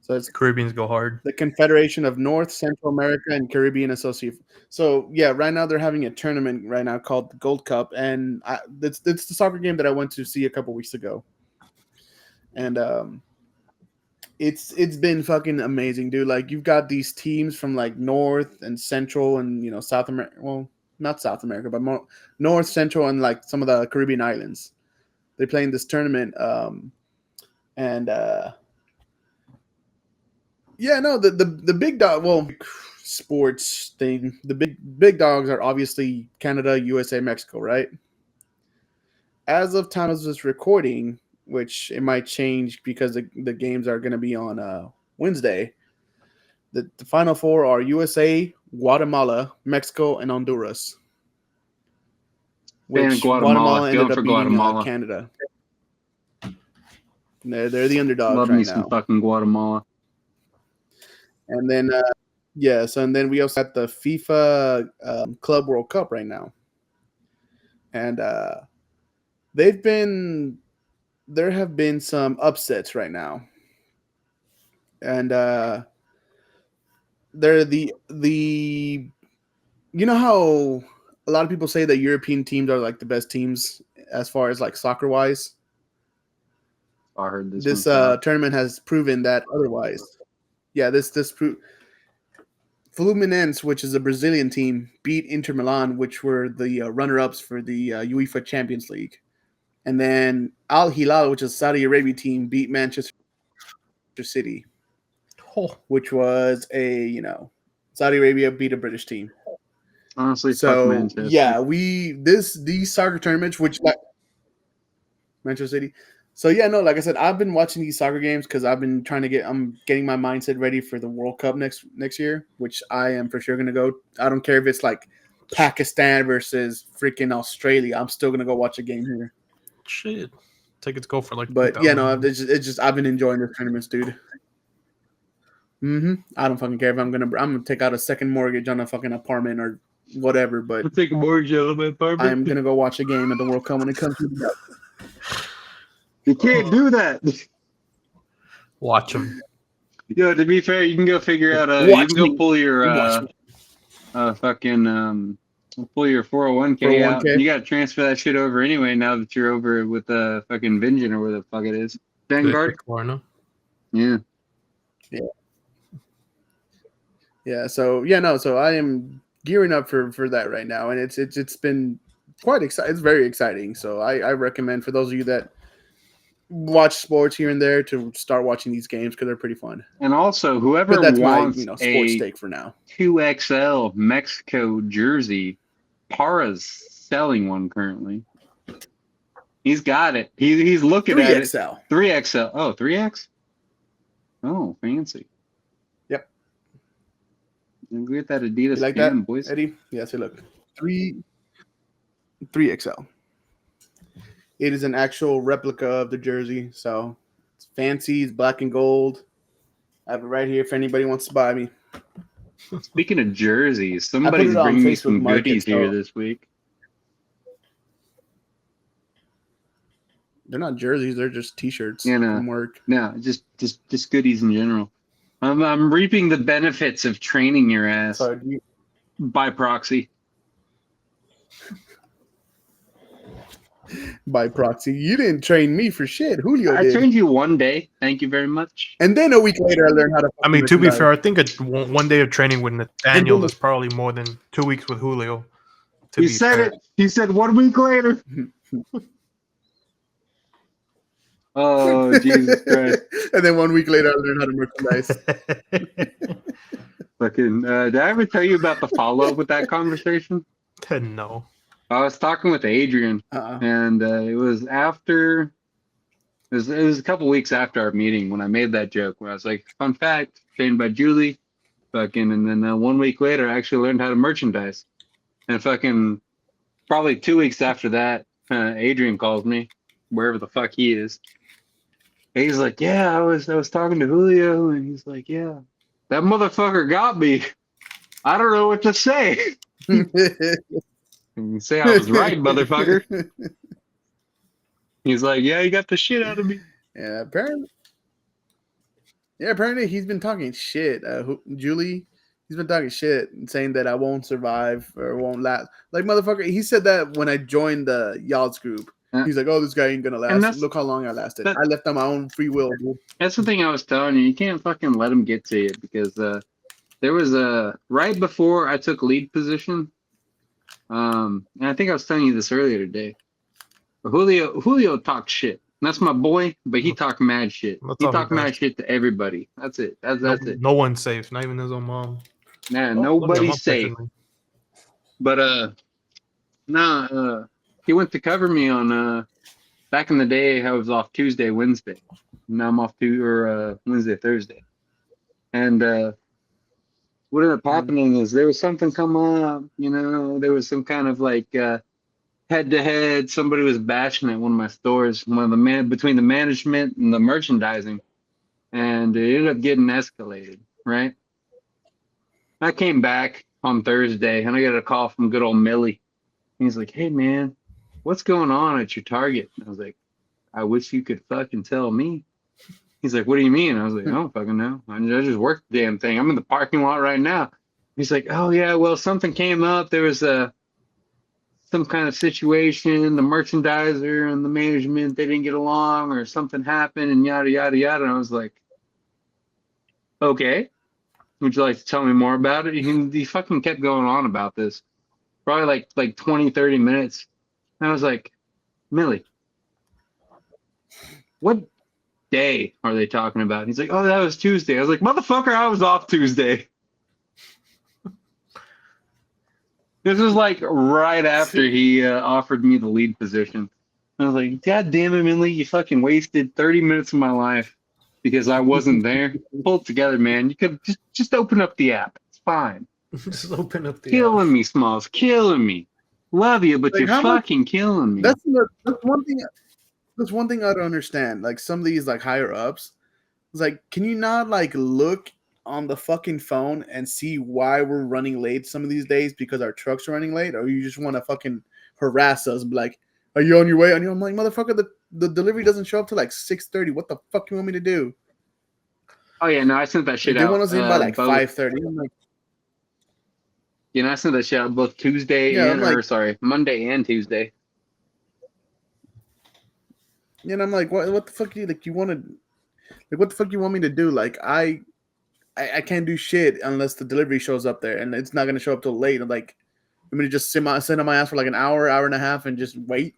So it's Caribbeans go hard. the Confederation of North, Central America, and Caribbean Association. So yeah, right now they're having a tournament right now called the Gold Cup, and it's the soccer game that I went to see a couple weeks ago, and it's been fucking amazing, dude. Like you've got these teams from like North and Central and South America. Well, not South America, but more North, Central, and like some of the Caribbean islands. They're playing this tournament, and yeah, no, the big dog. Well, sports thing. The big dogs are obviously Canada, USA, Mexico, right? As of time of this recording, which it might change because the games are going to be on Wednesday. The final four are USA, Guatemala, Mexico, and Honduras. Fan Guatemala. ended Going up for beating Guatemala. Canada. They're the underdogs Love right me now. some fucking Guatemala. And then, and then we also got the FIFA Club World Cup right now. And there have been some upsets right now. And they're the you know how a lot of people say that European teams are like the best teams as far as like soccer wise? I heard this. This tournament has proven that otherwise. Yeah, this Fluminense, which is a Brazilian team, beat Inter Milan, which were the runner-ups for the UEFA Champions League. And then Al Hilal, which is a Saudi Arabia team, beat Manchester City, which was Saudi Arabia beat a British team. Honestly, So fuck Manchester. yeah, these soccer tournaments, which like Manchester City. So yeah, no, like I said, I've been watching these soccer games because I'm getting my mindset ready for the World Cup next year, which I am for sure gonna go. I don't care if it's like Pakistan versus freaking Australia. I'm still gonna go watch a game here. Shit, tickets go for like. But yeah, no, it's just I've been enjoying the tournaments, dude. I don't fucking care if I'm gonna take out a second mortgage on a fucking apartment or whatever. But I'll take a mortgage on my apartment. I'm gonna go watch a game at the World Cup when it comes to that. You can't do that. Watch them. Yo, to be fair, you can go figure out you can go pull your pull your 401k out. You gotta transfer that shit over anyway now that you're over with the fucking Vengeance or where the fuck it is. Vanguard. Yeah. Yeah. So I am gearing up for that right now, and it's been quite exciting. It's very exciting. So I recommend for those of you that watch sports here and there to start watching these games because they're pretty fun. And also, whoever that's wants my sports a stake for now 2XL Mexico jersey, Para's selling one currently. He's got it. He's looking at it. 3XL. 3XL. Oh, 3X? Oh, fancy. Yep. We get that Adidas You like can, that, boys. Eddie? Yeah, see, look. 3XL. It is an actual replica of the jersey, so it's fancy. It's black and gold. I have it right here if anybody wants to buy me. Speaking of jerseys, somebody's bringing me some goodies here this week. They're not jerseys; they're just T-shirts from work. No, just goodies in general. I'm reaping the benefits of training your ass by proxy. By proxy, you didn't train me for shit. Julio did. I trained you one day. Thank you very much. And then a week later, I learned how to. I mean, to be fair, I think one day of training with Nathaniel is probably more than 2 weeks with Julio. He said it. He said 1 week later. Oh, Jesus Christ. And then 1 week later, I learned how to merchandise. Fucking, did I ever tell you about the follow-up with that conversation? No. I was talking with Adrian, and it was after, it was a couple weeks after our meeting when I made that joke where I was like, fun fact, trained by Julie, fucking, and then 1 week later, I actually learned how to merchandise. And fucking, probably 2 weeks after that, Adrian calls me, wherever the fuck he is. And he's like, yeah, I was talking to Julio, and he's like, yeah, that motherfucker got me. I don't know what to say. You say I was right, motherfucker. He's like, yeah, you got the shit out of me. Yeah, apparently he's been talking shit. Julie, he's been talking shit and saying that I won't survive or won't last. Like, motherfucker, he said that when I joined the y'all's group. He's like, oh, this guy ain't gonna last. Look how long I lasted. I left on my own free will, dude. That's the thing I was telling you. You can't fucking let him get to you because there was a right before I took lead position. And I think I was telling you this earlier today. Julio talked shit. That's my boy, but he talked mad shit. He talked mad shit to everybody. That's it. That's it. No one's safe, not even his own mom. Nah, nobody's safe. But he went to cover me on back in the day. I was off Tuesday, Wednesday. Now I'm off Wednesday, Thursday. And what ended up happening is there was something come up. There was some kind of like head-to-head. Somebody was bashing at one of my stores, between the management and the merchandising, and it ended up getting escalated. Right. I came back on Thursday, and I got a call from good old Millie. He's like, "Hey, man, what's going on at your Target?" And I was like, "I wish you could fucking tell me." He's like, "What do you mean?" I was like, "I don't fucking know. I just worked the damn thing. I'm in the parking lot right now." He's like, "Oh, yeah, well, something came up. There was some kind of situation. The merchandiser and the management, they didn't get along or something happened and yada, yada, yada." And I was like, "Okay. Would you like to tell me more about it?" He fucking kept going on about this. Probably like 20, 30 minutes. And I was like, "Millie, what day are they talking about?" He's like, "Oh, that was Tuesday." I was like, "Motherfucker, I was off Tuesday." This was like right after he offered me the lead position. I was like, "God damn it, Millie, you fucking wasted 30 minutes of my life because I wasn't there." Pull it together, man. You could just open up the app. It's fine. Just open up the killing app. me, Smalls. Killing me. Love you, but Like, you're fucking killing me. That's one thing. That's one thing I don't understand. Like, some of these like higher ups, it's like, can you not like look on the fucking phone and see why we're running late some of these days because our trucks are running late, or you just want to fucking harass us? Be like, are you on your way? And I'm like, motherfucker, the delivery doesn't show up till like 6:30. What the fuck you want me to do? Oh yeah, no, I sent that shit They out. want us in by like 5:30. I'm like, I sent that shit out both Tuesday Monday and Tuesday. And I'm like, what the fuck do you want to, like, what the fuck you want me to do? Like, I can't do shit unless the delivery shows up there, and it's not gonna show up till late. I'm like, I'm gonna just sit on my ass for like an hour and a half and just wait.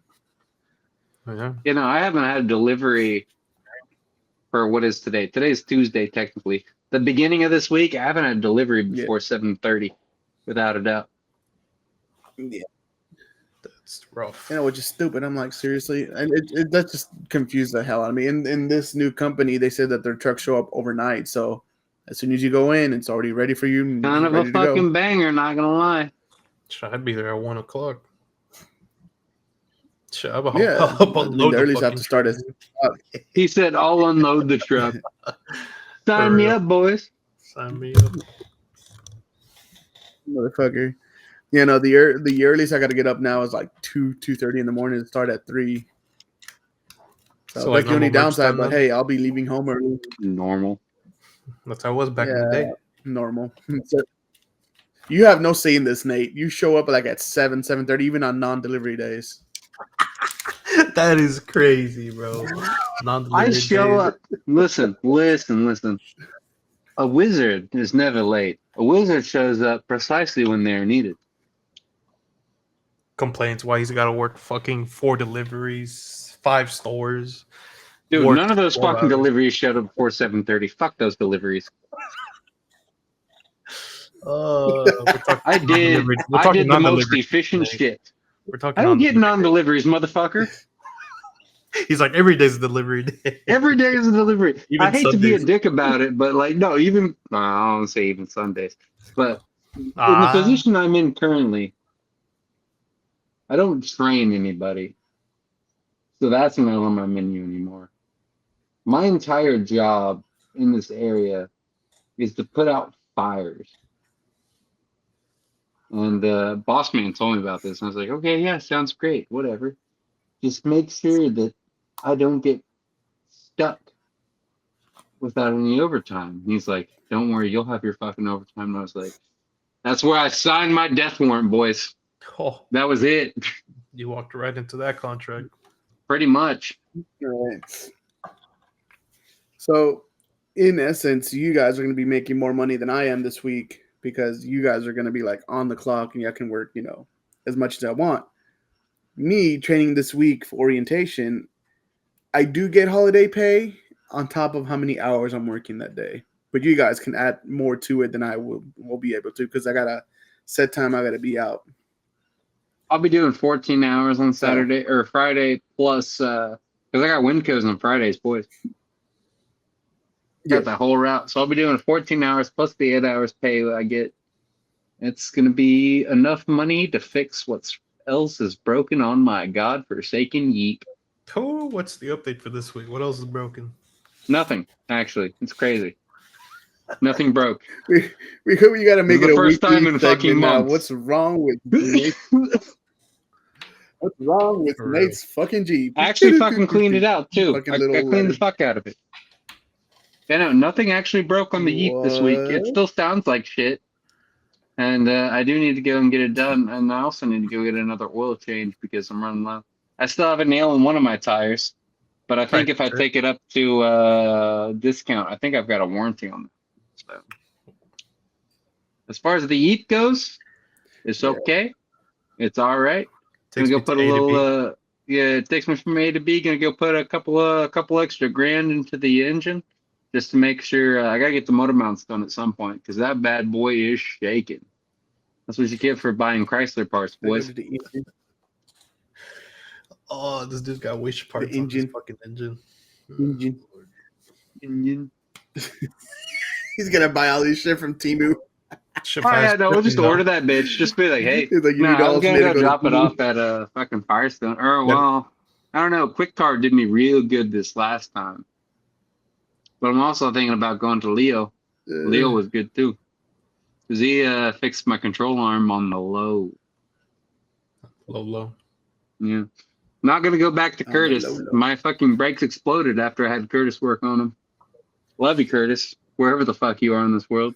Yeah. I haven't had a delivery for what is today. Today's Tuesday, technically. The beginning of this week, I haven't had a delivery before 7:30, without a doubt. Yeah, that's rough. Which is stupid. I'm like, seriously, and that just confused the hell out of me. In this new company, they said that their trucks show up overnight, so as soon as you go in, it's already ready for you. Kind of a fucking banger, not gonna lie. I'd be there at 1 o'clock. I'll they at least have to start as. He said, "I'll unload the truck." Sign me up, boys. Sign me up, motherfucker. The earliest I got to get up now is like 2:30 in the morning and start at 3. So like the only downside, but hey, I'll be leaving home early. Normal. That's how it was back in the day. Normal. So, you have no say in this, Nate. You show up like at 7:30, even on non-delivery days. That is crazy, bro. I show up. Listen. A wizard is never late. A wizard shows up precisely when they're needed. Complains why he's got to work fucking 4 deliveries, 5 stores. Dude, none of those fucking deliveries showed up before 7:30. Fuck those deliveries. I did the most efficient shit. I don't get non-deliveries, motherfucker. He's like, every day's a delivery day. Every day is a delivery. I hate to be a dick about it, but like, no, I don't say even Sundays. But in the position I'm in currently, I don't train anybody. So that's not on my menu anymore. My entire job in this area is to put out fires. And boss man told me about this, and I was like, okay, yeah, sounds great, whatever. Just make sure that I don't get stuck without any overtime. He's like, don't worry, you'll have your fucking overtime. And I was like, that's where I signed my death warrant, boys. Oh, That was it. you walked right into that contract. Pretty much. Right. So, in essence, you guys are going to be making more money than I am this week because you guys are going to be like on the clock and I can work, as much as I want. Me training this week for orientation, I do get holiday pay on top of how many hours I'm working that day. But you guys can add more to it than I will be able to because I got a set time I got to be out. I'll be doing 14 hours on Saturday or Friday plus, because I got Wincos on Fridays, boys. Got the whole route. So I'll be doing 14 hours plus the 8 hours pay I get. It's going to be enough money to fix what else is broken on my godforsaken Yeep. Oh, what's the update for this week? What else is broken? Nothing, actually. It's crazy. Nothing broke. We got to make it the a first time in segment fucking now. months. What's wrong with What's wrong with Nate's fucking Jeep? I actually fucking cleaned it out too. I cleaned the fuck out of it. Yeah, no, nothing actually broke on the Yeep this week. It still sounds like shit. And I do need to go and get it done. And I also need to go get another oil change because I'm running low. I still have a nail in one of my tires. But I think if I take it up to discount, I think I've got a warranty on it. So as far as the Yeep goes, it's okay. It's all right. Gonna go put a little it takes me from A to B. Gonna go put a couple extra grand into the engine just to make sure. I gotta get the motor mounts done at some point because that bad boy is shaking. That's what you get for buying Chrysler parts, boys. Oh, this dude's got wish parts on his fucking engine. Engine. He's gonna buy all this shit from Temu. We'll just order that bitch. Just be like, hey, like, I'm gonna go drop it off at a fucking Firestone. Or well, I don't know. Quick Car did me real good this last time, but I'm also thinking about going to Leo. Leo was good too, cause he fixed my control arm on the low. Low. Yeah, not gonna go back to Curtis. My fucking brakes exploded after I had Curtis work on them. Love you, Curtis, wherever the fuck you are in this world.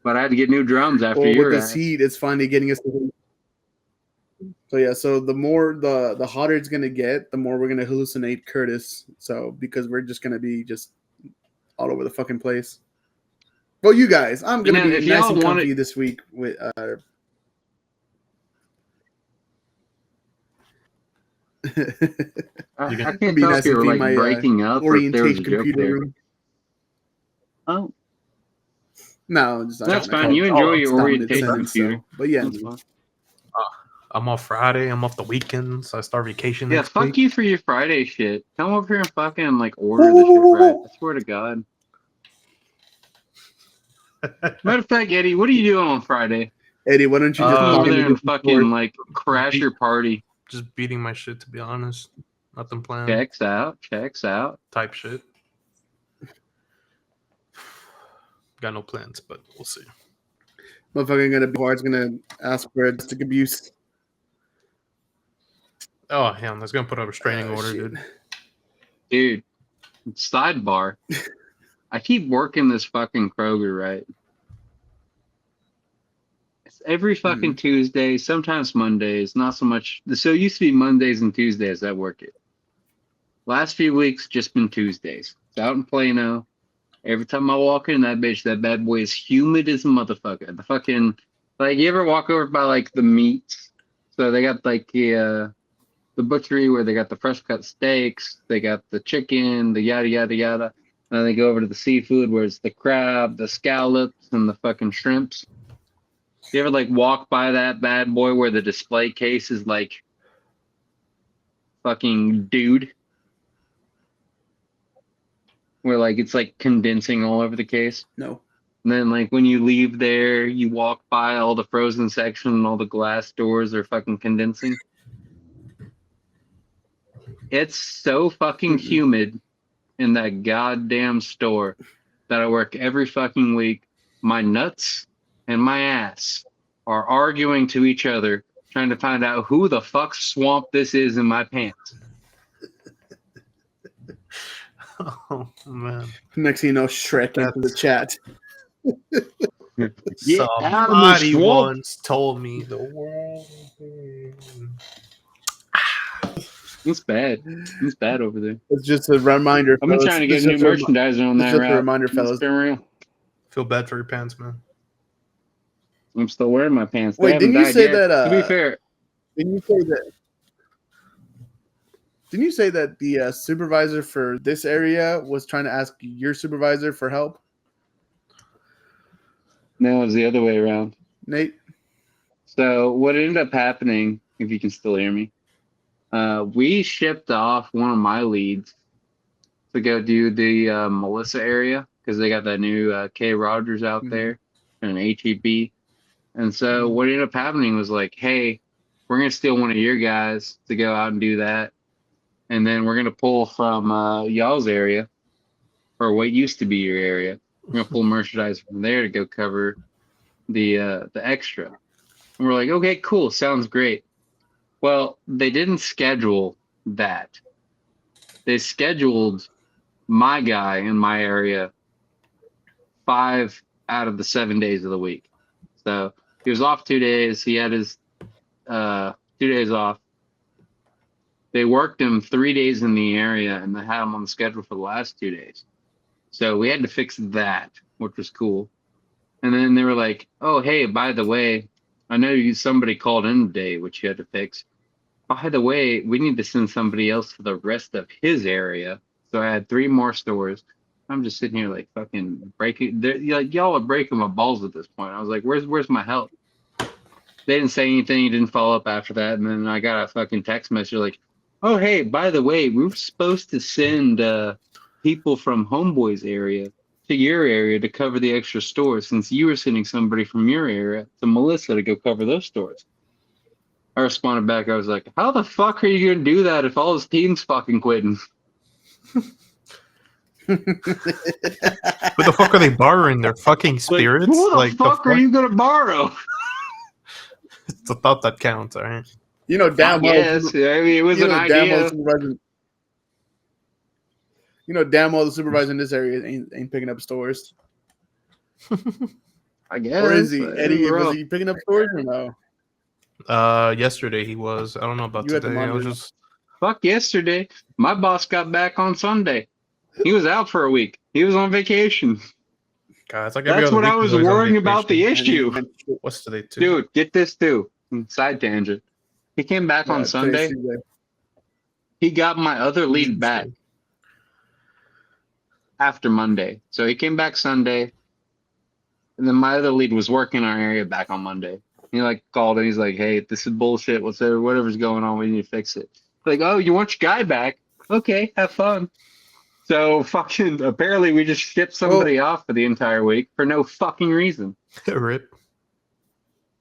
But I had to get new drums after your with this heat, it's finally getting us. So yeah, so the more the hotter it's gonna get, the more we're gonna hallucinate Curtis. So because we're just gonna be just all over the fucking place. Well, you guys, I'm gonna be nice and comfy this week with I can't tell if you're like breaking up or if there was a joke there. Oh. No, that's fine. You enjoy your orientation computer. But yeah, I'm off Friday. I'm off the weekend, so I start vacation. Yeah, next fuck week. You for your Friday shit. Come over here and fucking like order the shit right. I swear to God. Matter of fact, Eddie, what are you doing on Friday? Eddie, why don't you just come over there and fucking like crash your party? Just beating my shit, to be honest. Nothing planned. Checks out. Type shit. Got no plans, but we'll see. Motherfucking gonna be hard. Gonna ask for domestic abuse. Oh, hell, that's gonna put up a restraining order, dude. Sidebar. I keep working this fucking Kroger, right? It's every fucking Tuesday, sometimes Mondays, not so much. So it used to be Mondays and Tuesdays I work it. Last few weeks, just been Tuesdays. It's out in Plano. Every time I walk in that bitch, that bad boy is humid as a motherfucker. The fucking, like, you ever walk over by, like, the meats? So they got, like, the butchery where they got the fresh cut steaks, they got the chicken, the yada, yada, yada. And then they go over to the seafood where it's the crab, the scallops, and the fucking shrimps. You ever, like, walk by that bad boy where the display case is, like, fucking dude? Where like it's like condensing all over the case. No. And then like when you leave there, you walk by all the frozen section and all the glass doors are fucking condensing. It's so fucking humid in that goddamn store that I work every fucking week. my nuts and my ass are arguing to each other, trying to find out who the fuck swamp this is in my pants. Oh man. Next thing you know, Shrek into the chat. Get out of the Somebody swamp. once told me the world. It's bad. It's bad over there. It's just a reminder. I've been fellas. trying to get It's new just a merchandise on it's that just a route. reminder, It's fellas. been real. Feel bad for your pants, man. I'm still wearing my pants. They Wait, haven't didn't you died say yet. that? To be fair, Didn't you say that? Didn't you say that the supervisor for this area was trying to ask your supervisor for help, no, it was the other way around. Nate? So what ended up happening, if you can still hear me, we shipped off one of my leads to go do the Melissa area because they got that new K Rogers out Mhm. there and an HEB. And so what ended up happening was like, hey, we're going to steal one of your guys to go out and do that. And then we're going to pull from y'all's area, or what used to be your area. We're going to pull merchandise from there to go cover the extra. And we're like, okay, cool. Sounds great. Well, they didn't schedule that. They scheduled my guy in my area 5 out of the 7 days of the week. So he was off 2 days. He had his 2 days off. They worked him 3 days in the area and they had him on the schedule for the last 2 days. So we had to fix that, which was cool. And then they were like, oh, hey, by the way, I know somebody called in today, which you had to fix. By the way, we need to send somebody else to the rest of his area. So I had 3 more stores. I'm just sitting here like fucking breaking. Like, y'all are breaking my balls at this point. I was like, where's my help? They didn't say anything. He didn't follow up after that. And then I got a fucking text message like, oh, hey, by the way, we were supposed to send people from Homeboy's area to your area to cover the extra stores since you were sending somebody from your area to Melissa to go cover those stores. I responded back. I was like, how the fuck are you going to do that if all his team's fucking quitting? Who the fuck are they borrowing? Their fucking spirits? Like, who the Like, fuck are you going to borrow? It's the thought that counts, all right? You know damn well. Yes, I mean, it was an idea. You know damn well the supervisor in this area ain't picking up stores. I guess. Or is he? but Eddie, it was was rough. he picking up stores or no? Yesterday he was. I don't know about You had the today. I was monitor. just Fuck yesterday. My boss got back on Sunday. He was out for a week. He was on vacation. God, it's like every That's other what week I was he's always on worrying about the vacation. issue. What's today, too? Dude, get this too. Side tangent. He came back on Today's Sunday. Tuesday. He got my other lead back after Monday. So he came back Sunday. And then my other lead was working our area back on Monday. He like called and he's like, hey, this is bullshit. Whatever's going on, we need to fix it. Like, oh, you want your guy back? Okay, have fun. So fucking apparently we just shipped somebody off for the entire week for no fucking reason. Rip.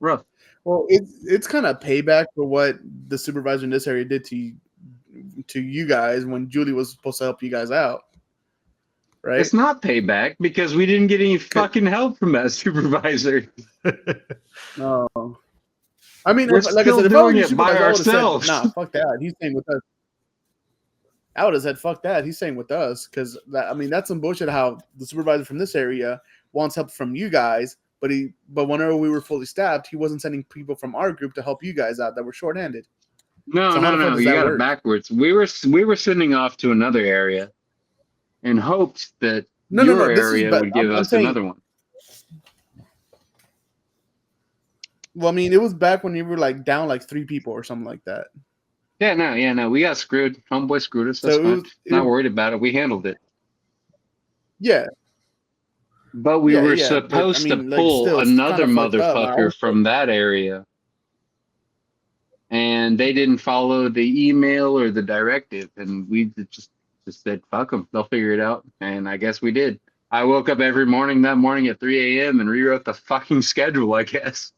Rough. Well, it's kind of payback for what the supervisor in this area did to you guys when Julie was supposed to help you guys out, right? It's not payback because we didn't get any fucking help from that supervisor. No. I mean, We're like I still said, if I were doing your it by supervisor, I would've said, ourselves. nah, fuck that. He's staying with us. I would have said, fuck that. He's staying with us. Because, I mean, that's some bullshit how the supervisor from this area wants help from you guys, but whenever we were fully staffed, he wasn't sending people from our group to help you guys out that were shorthanded. No, So how the fuck does you that got work? it backwards. We were sending off to another area in hopes that your area would give us another one. Well, I mean, it was back when you were like down like 3 people or something like that. Yeah, no, we got screwed. Homeboy screwed us. That's So fine. Not worried about it. We handled it. Yeah. But we were but, I supposed mean, to like, pull still, it's another kinda fucked up. motherfucker from that area. And they didn't follow the email or the directive. And we just said, fuck them. They'll figure it out. And I guess we did. I woke up every morning that morning at 3 a.m. and rewrote the fucking schedule, I guess.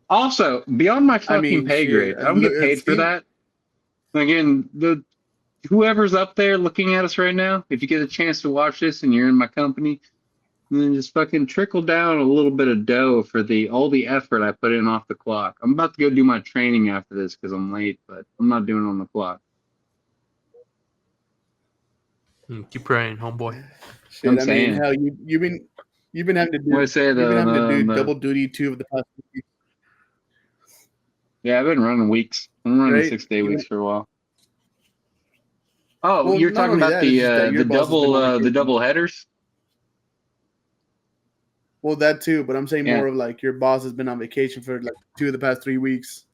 Also, beyond my fucking pay grade, I don't get paid for that. Again, whoever's up there looking at us right now, if you get a chance to watch this and you're in my company, then just fucking trickle down a little bit of dough for all the effort I put in off the clock. I'm about to go do my training after this because I'm late, but I'm not doing it on the clock. Keep praying, homeboy. Shit, I'm I mean, saying. hell, you've been having to do What I say, you've been having to do the double duty 2 of the past weeks, yeah, I've been running weeks. I'm running right? 6-day weeks for a while. Oh, Well, you're not talking only about that, it's just that your boss has been on the vacation. double headers? Well, that too, but I'm saying Yeah. more of like your boss has been on vacation for like 2 of the past 3 weeks.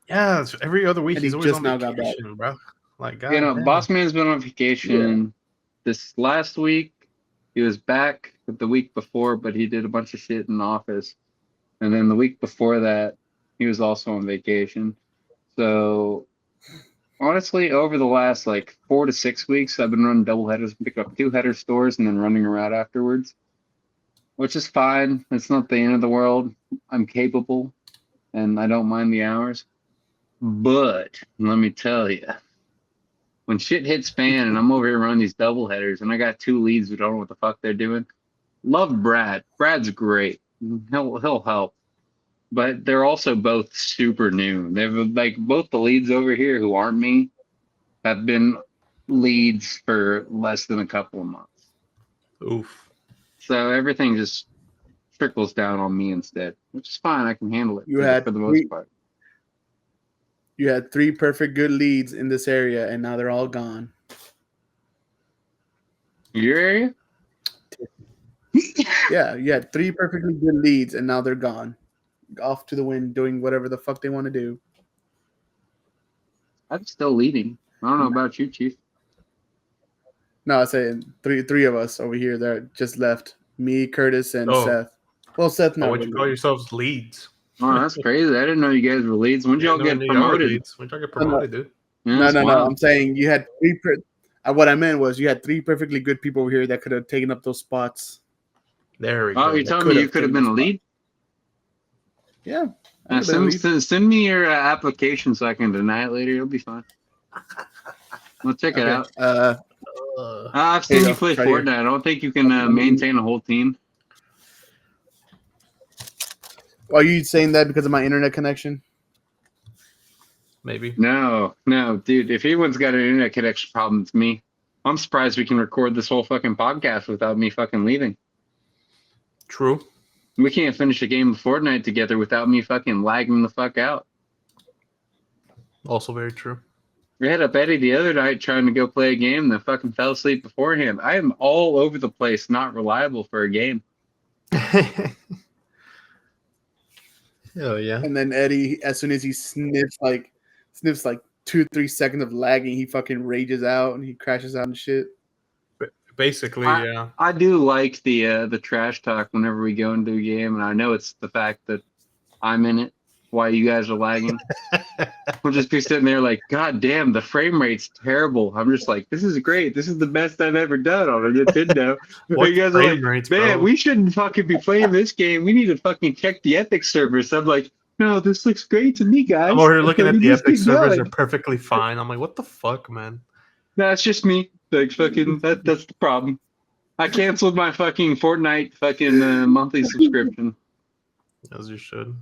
Yeah, it's every other week And he's he always just on now got back. vacation, bro. Like, God You know, damn. Boss Man's been on vacation this last week. He was back the week before, but he did a bunch of shit in the office. And then the week before that, he was also on vacation. So honestly, over the last like 4 to 6 weeks, I've been running double headers, picking up 2 header stores, and then running around afterwards, which is fine. It's not the end of the world. I'm capable, and I don't mind the hours. But let me tell you, when shit hits fan and I'm over here running these double headers and I got 2 leads who don't know what the fuck they're doing, love Brad. Brad's great. He'll help. But they're also both super new. They've like both the leads over here who aren't me have been leads for less than a couple of months. Oof. So everything just trickles down on me instead, which is fine. I can handle it You had for the most part. You had 3 perfect good leads in this area, and now they're all gone. Your area? Yeah, you had 3 perfectly good leads, and now they're gone, off to the wind, doing whatever the fuck they want to do. I'm still leading. I don't know about you, Chief. No, I say three of us over here that just left. Me, Curtis, and Oh. Seth. Well, Seth, Oh, not what you really. call yourselves leads? Oh, that's crazy. I didn't know you guys were leads. When did y'all get promoted? Leads. When y'all get promoted, dude? Yeah, No. that's wild. I'm saying you had 3. What I meant was you had 3 perfectly good people over here that could have taken up those spots. There we Oh, go. you're telling me you could have been a lead? Yeah. I could've been a lead. Send me your application so I can deny it later. You'll be fine. We'll check it out. I've Here seen you you go. play Right here. Fortnite. I don't think you can maintain a whole team. Are you saying that because of my internet connection? Maybe. No, dude. If anyone's got an internet connection problem, it's me. I'm surprised we can record this whole fucking podcast without me fucking leaving. True. We can't finish a game of Fortnite together without me fucking lagging the fuck out. Also very true. We had up Eddie the other night trying to go play a game that fucking fell asleep beforehand. I am all over the place, not reliable for a game. Hell yeah. And then Eddie, as soon as he sniffs like 2-3 seconds of lagging, he fucking rages out and he crashes out and shit. Basically, yeah. I do like the trash talk whenever we go into a game, and I know it's the fact that I'm in it while you guys are lagging. We'll just be sitting there like, God damn, the frame rate's terrible. I'm just like, this is great. This is the best I've ever done on a Nintendo. What You guys are frame like, rates, man, bro? we shouldn't fucking be playing this game. We need to fucking check the Epic servers. I'm like, no, this looks great to me, guys. I'm over here looking at the Just Epic keep servers. going. They're perfectly fine. I'm like, what the fuck, man? No, it's just me. Like fucking that's the problem. I canceled my fucking Fortnite fucking monthly subscription. As you should.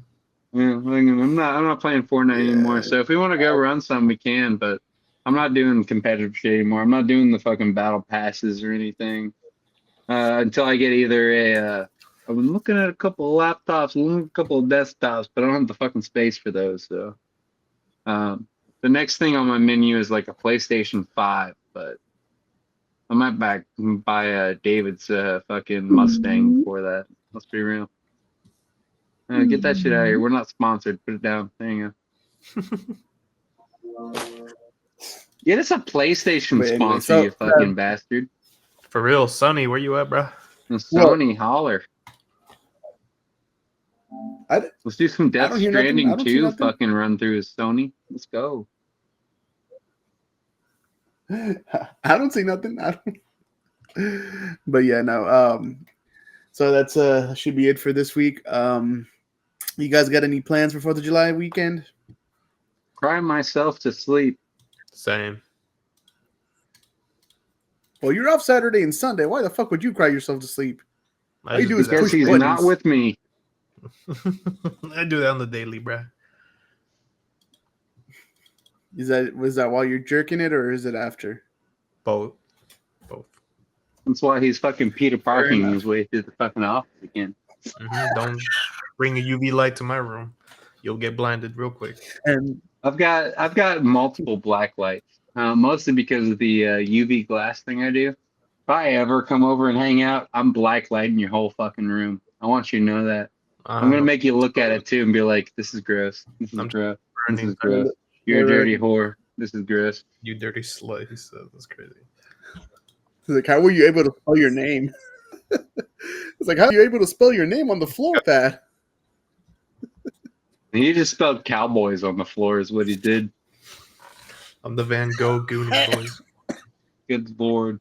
Yeah, I'm not playing Fortnite anymore. So if we want to go run some, we can. But I'm not doing competitive shit anymore. I'm not doing the fucking battle passes or anything until I get either a. I've been looking at a couple of laptops, a couple of desktops, but I don't have the fucking space for those. So the next thing on my menu is like a PlayStation 5, but I might buy David's fucking Mustang before that. Let's be real. Get that shit out of here. We're not sponsored. Put it down. There you go. Get us a PlayStation But anyway, sponsor, you fucking bastard. For real, Sonny, where you at, bro? Sony, holler. Let's do some Death don't hear nothing. I Stranding don't see 2 nothing. fucking run through as Sony. Let's go. I don't see nothing. But yeah, no. So that's should be it for this week. You guys got any plans for 4th of July weekend? Cry myself to sleep. Same. Well, you're off Saturday and Sunday. Why the fuck would you cry yourself to sleep? I All you just do is that. Because push he's buttons. not with me. I do that on the daily, bruh. Was that while you're jerking it, or is it after? Both. That's why he's fucking Peter Parking enough. his way through the fucking office again. Don't bring a UV light to my room. You'll get blinded real quick. And I've got multiple black lights, mostly because of the UV glass thing I do. If I ever come over and hang out, I'm black lighting your whole fucking room. I want you to know that. I'm gonna make you look at it too and be like, "This is gross. This is I'm gross. This is burning. gross. You're a dirty whore. This is gross." You dirty slut. He said that's crazy. he's like, how were you able to spell your name? It's like, how are you able to spell your name on the floor pad? He just spelled cowboys on the floor is what he did. I'm the Van Gogh Goonie boys. Good lord.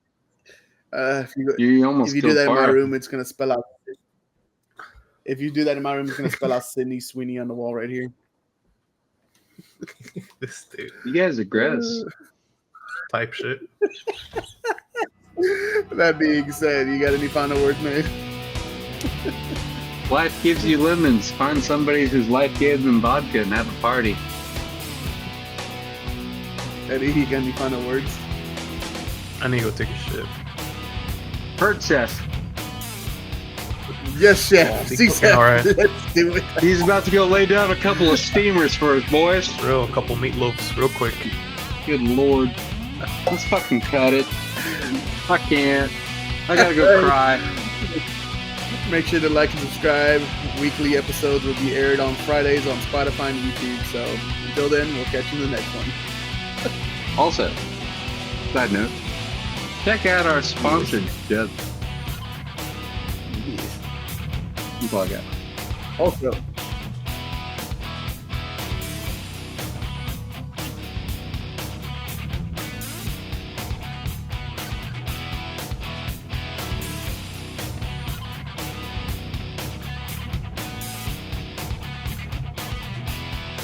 If You almost you do killed that in my Farrah. room, it's gonna spell out. If you do that in my room, it's gonna spell out Sydney Sweeney on the wall right here. This dude. You guys are gross. Type shit. That being said, you got any final words, man? Life gives you lemons. Find somebody whose life gave them vodka and have a party. Eddie, you got any final words? I need to go take a shit. Hurt Chef. Yes, chef. Yeah, She said, all right. let's do it. He's about to go lay down a couple of steamers for his boys. A couple meatloafs, real quick. Good lord. Let's fucking cut it. I can't. I gotta go cry. Make sure to like and subscribe. Weekly episodes will be aired on Fridays on Spotify and YouTube. So until then, we'll catch you in the next one. Also, side note, check out our sponsor, Jeff. Plug out. Also,